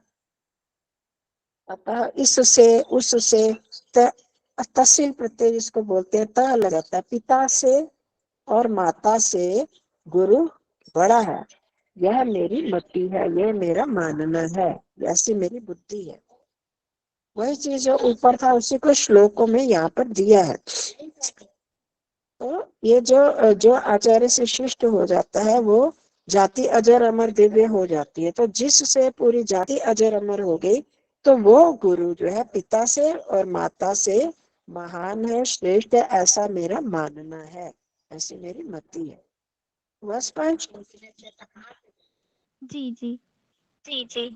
Speaker 4: अतः, इससे उससे। तहसील प्रत्यय जिसको बोलते हैं, तः लग जाता है। पिता से और माता से गुरु बड़ा है, यह मेरी मति है, यह मेरा मानना है, ऐसी मेरी बुद्धि है। वही चीज जो ऊपर था उसी को श्लोकों में यहाँ पर दिया है। तो ये जो आचार्य से शिष्ट हो जाता है वो जाति अजर अमर दिव्य हो जाती है। तो जिससे पूरी जाति अजर अमर हो गई तो वो गुरु जो है पिता से और माता से महान है, श्रेष्ठ है, ऐसा मेरा मानना है, ऐसी मेरी मति है। बस पांच।
Speaker 7: जी जी
Speaker 4: जी जी।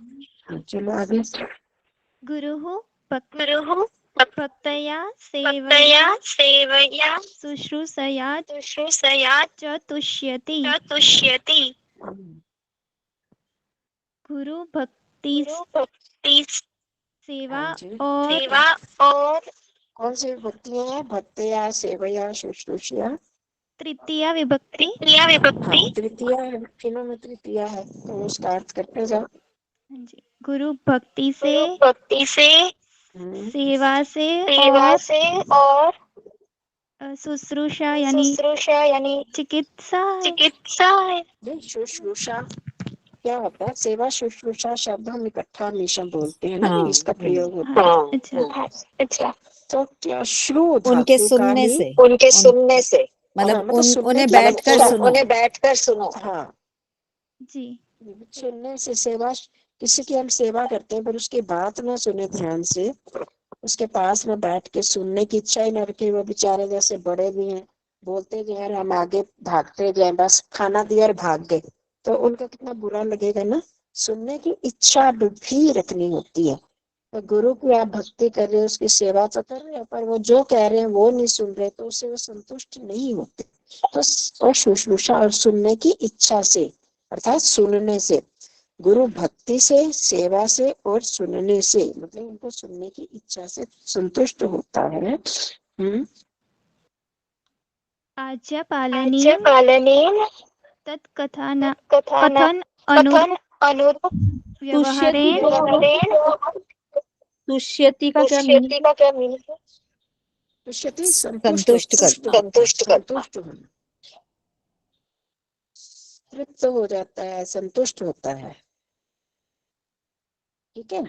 Speaker 4: चलो आगे।
Speaker 7: गुरुः भक्तया सेवया शुश्रूषया च तुष्यति। गुरु भक्ति सेवा और
Speaker 4: कौन सी विभक्तियां हैं? भक्तया सेवया शुश्रूषया।
Speaker 7: तृतीया विभक्ति।
Speaker 4: हाँ, तृतीया है, तीनों में तृतीया है, तो उसका अर्थ करते जाओ।
Speaker 7: जी, गुरु भक्ति से सेवा से और शुश्रूषा यानी चिकित्सा।
Speaker 4: शुश्रूषा क्या होता है? सेवा शुश्रूषा शब्द हम इकट्ठा हमेशा बोलते हैं ना,
Speaker 3: हाँ,
Speaker 4: इसका प्रयोग होता है।
Speaker 7: अच्छा,
Speaker 4: तो क्या श्रू
Speaker 3: उनके
Speaker 4: धातु का
Speaker 3: सुनने
Speaker 4: ही?
Speaker 3: से
Speaker 4: मतलब
Speaker 3: उन्हें बैठकर सुनो।
Speaker 4: हाँ
Speaker 7: जी
Speaker 4: सुनने से सेवा, किसी की हम सेवा करते हैं पर उसकी बात ना सुने ध्यान से, उसके पास में बैठ के सुनने की इच्छा ही न रखे, वो बेचारे जैसे बड़े भी हैं, बोलते जाए और हम आगे भागते जाए, बस खाना दिया और भाग गए, तो उनका कितना बुरा लगेगा ना। सुनने की इच्छा भी रखनी होती है। तो गुरु की आप भक्ति कर रहे हो, उसकी सेवा तो कर रहे हो, पर वो जो कह रहे हैं वो नहीं सुन रहे, तो उससे वो संतुष्ट नहीं होते। तो शुश्रूषा और सुनने की इच्छा से, अर्थात सुनने से, गुरु भक्ति से, सेवा से और सुनने से, मतलब उनको सुनने की इच्छा से संतुष्ट होता है।
Speaker 7: आज्ञा पालनीय कथन अनुरूप व्यवहारेण।
Speaker 5: तुष्यति का क्या मीनिंग है?
Speaker 4: तुष्यति
Speaker 3: संतुष्ट करना।
Speaker 4: होना, तृप्त हो जाता है, संतुष्ट होता है। ठीक है।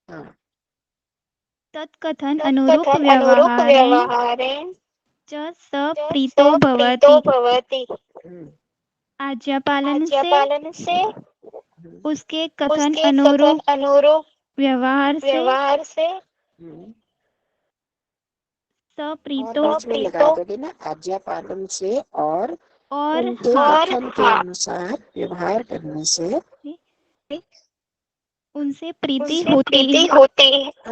Speaker 4: हाँ,
Speaker 7: तत्कथन अनुरूप व्यवहारेण च स प्रीतो भवति। आज्ञा पालन से उसके कथन अनुरूप व्यवहार से सप्रीतो
Speaker 4: लगा दोगे ना, आज्ञा पालन से और उनके कथन के अनुसार व्यवहार करने से
Speaker 7: उनसे प्रीति होती है।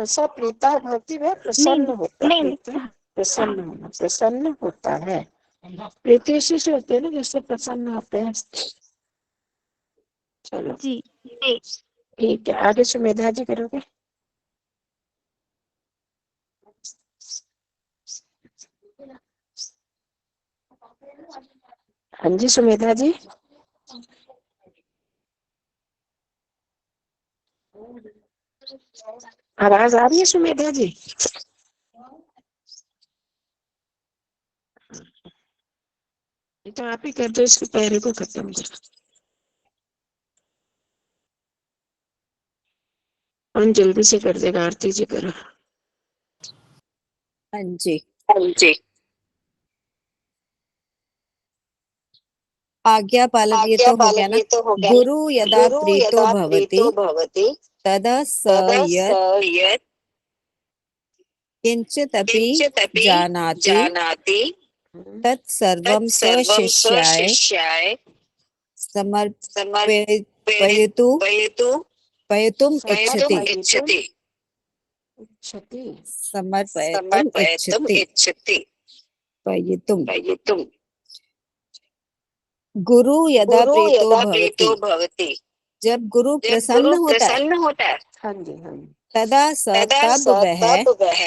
Speaker 4: ऐसा प्रीता भक्ति में प्रसन्न होता है। प्रसन्न होता है। प्रीति इसी से होते हैं ना, जिससे प्रसन्न होते हैं। चलो
Speaker 7: जी
Speaker 4: ठीक है, आगे सुमेधा जी करोगे। हाँ जी सुमेधा जी। आवाज आ रही है सुमेधा जी? तो आप ही कर दो इसके पहले को खत्म करो। हम जल्दी से कर देगा, आरती जी करो।
Speaker 3: हाँ जी। आज्ञा पालन ये तो हो गया ना। गुरु यदा प्रीतो भवति तदा स यत् किंचिदपि जानाति तत् सर्वं स्वशिष्याय समर्पयतु पयतुम इच्छति
Speaker 4: इच्छति
Speaker 3: समर्पयतुम इच्छति पयितुम गुरु यदा प्रीतो भवति जब गुरु प्रसन्न होता है
Speaker 4: हाँ जी हाँ जी
Speaker 3: तदा स तब वह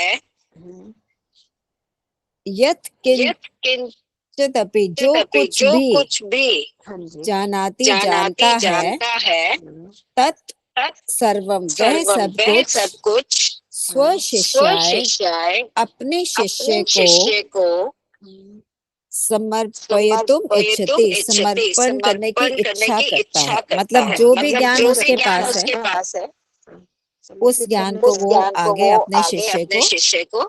Speaker 3: यत् किंचिदपि जो कुछ भी
Speaker 4: हाँ जी
Speaker 3: जानता है तत् सर्वम वह सब कुछ स्वशिष्याय अपने शिष्य को समर्पयतुम इच्छति समर्पण करने की इच्छा करता है। मतलब जो भी ज्ञान उसके पास है उस ज्ञान को वो आगे अपने शिष्य को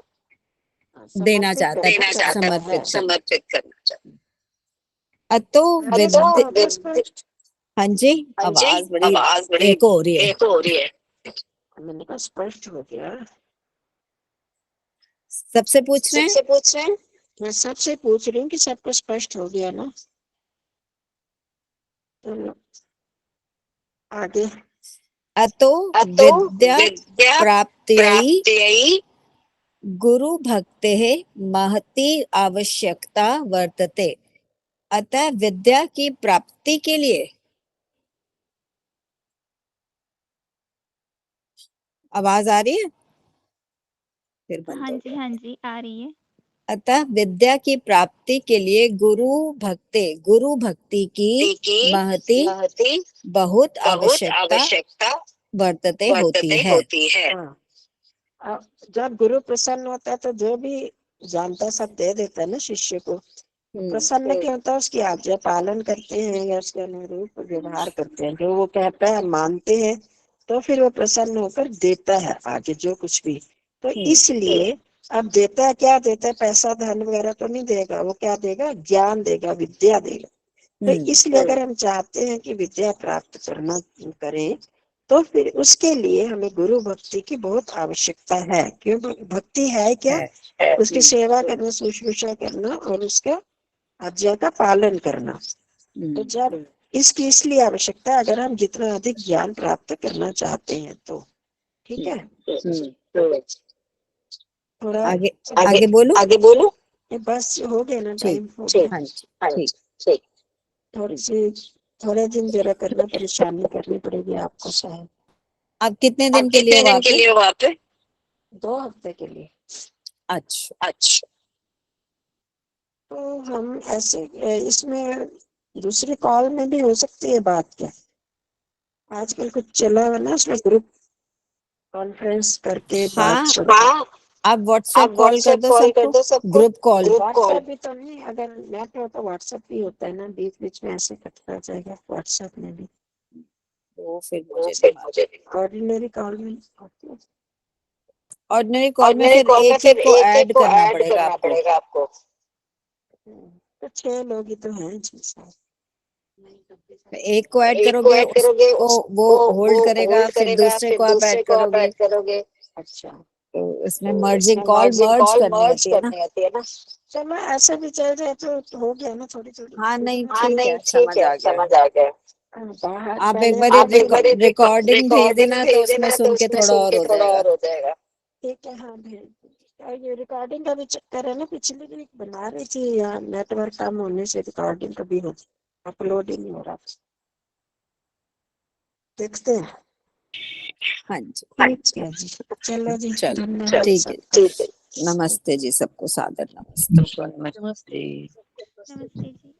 Speaker 3: देना चाहता है, समर्पित करना चाहता है। अतो हाँ जी आवाज बड़ी एक हो रही है।
Speaker 4: मैंने कहा स्पष्ट हो गया।
Speaker 3: सबसे पूछ रहे हैं
Speaker 4: मैं सबसे पूछ रही हूँ कि सबको स्पष्ट हो गया ना। चलो आगे।
Speaker 3: अतो विद्या प्राप्त्यै गुरु भक्तेः महती आवश्यकता वर्तते। अतः विद्या की प्राप्ति के लिए आवाज आ रही है? फिर बंद हो गया।
Speaker 7: हाँ जी आ रही है।
Speaker 3: अतः विद्या की प्राप्ति के लिए गुरु भक्ति की महती बहुत आवश्यकता वर्तते होती है।
Speaker 4: हाँ। जब गुरु प्रसन्न होता है तो जो भी जानता सब दे देता है ना शिष्य को। प्रसन्न क्यों होता है? उसकी आज्ञा पालन करते हैं या उसके अनुरूप व्यवहार करते हैं, जो वो कहता है मानते हैं, तो फिर वो प्रसन्न होकर देता है आगे जो कुछ भी। तो इसलिए अब देता है, क्या देता है? पैसा धन वगैरह तो नहीं देगा, वो क्या देगा? ज्ञान देगा, विद्या देगा। तो इसलिए अगर हम चाहते हैं कि विद्या प्राप्त करना करें तो फिर उसके लिए हमें गुरु भक्ति की बहुत आवश्यकता है। क्यों? भक्ति है क्या? उसकी सेवा करना, शुश्रूषा करना और उसका आज्ञा का पालन करना। तो जब इसकी इसलिए आवश्यकता है अगर हम जितना अधिक ज्ञान प्राप्त करना चाहते हैं तो। ठीक है, थोड़ा
Speaker 3: आगे बोलो।
Speaker 4: ये बस हो गया ना, टाइम हो गया। थोड़े दिन जरा करना, परेशानी करनी पड़ेगी आपको शायद।
Speaker 3: आप कितने दिन के लिए वहाँ पे?
Speaker 4: 2 हफ्ते के लिए।
Speaker 3: अच्छा।
Speaker 4: तो हम ऐसे इसमें दूसरी कॉल में भी हो सकती है बात क्या? आजकल कुछ चला हुआ ना, उसमें ग्रुप कॉन्फ्रेंस करके बात।
Speaker 3: आप व्हाट्सएप कॉल कर दो सबको, ग्रुप कॉल।
Speaker 4: व्हाट्सएप भी तो नहीं, अगर नेट हो तो व्हाट्सएप भी होता है ना, बीच बीच में ऐसे कटता जाएगा व्हाट्सएप में भी।
Speaker 3: तो फिर मुझे
Speaker 4: ऑर्डिनरी कॉल में
Speaker 3: फिर एक को ऐड करना पड़ेगा आपको।
Speaker 4: तो 6 लोग ही तो हैं जी।
Speaker 3: एक को ऐड करोगे वो होल्ड करेगा, फिर दूसरे को आप ऐड करोगे।
Speaker 4: अच्छा,
Speaker 3: तो इसमें मर्जिंग कॉल मर्ज करनी होती है ना।
Speaker 4: चलो ऐसा भी चल जाए तो हो गया ना, थोड़ी।
Speaker 3: हाँ नहीं ठीक है, समझ आ गया। आप एक बार रिकॉर्डिंग भेज देना तो उसमें सुन के थोड़ा और हो जाएगा।
Speaker 4: ठीक है, हाँ भेज। और ये रिकॉर्डिंग का भी चक्कर है ना, पिछली वीक बना रही थी, यहाँ नेटवर्क कम होने से रिकॉर्डिंग कभी अपलोड ही नहीं हो रहा। देखते हैं।
Speaker 3: हाँ जी
Speaker 4: ठीक है जी, चलो जी,
Speaker 3: चलो ठीक है। नमस्ते जी, सबको सादर नमस्ते।
Speaker 5: नमस्ते।
Speaker 7: नमस्ते जी।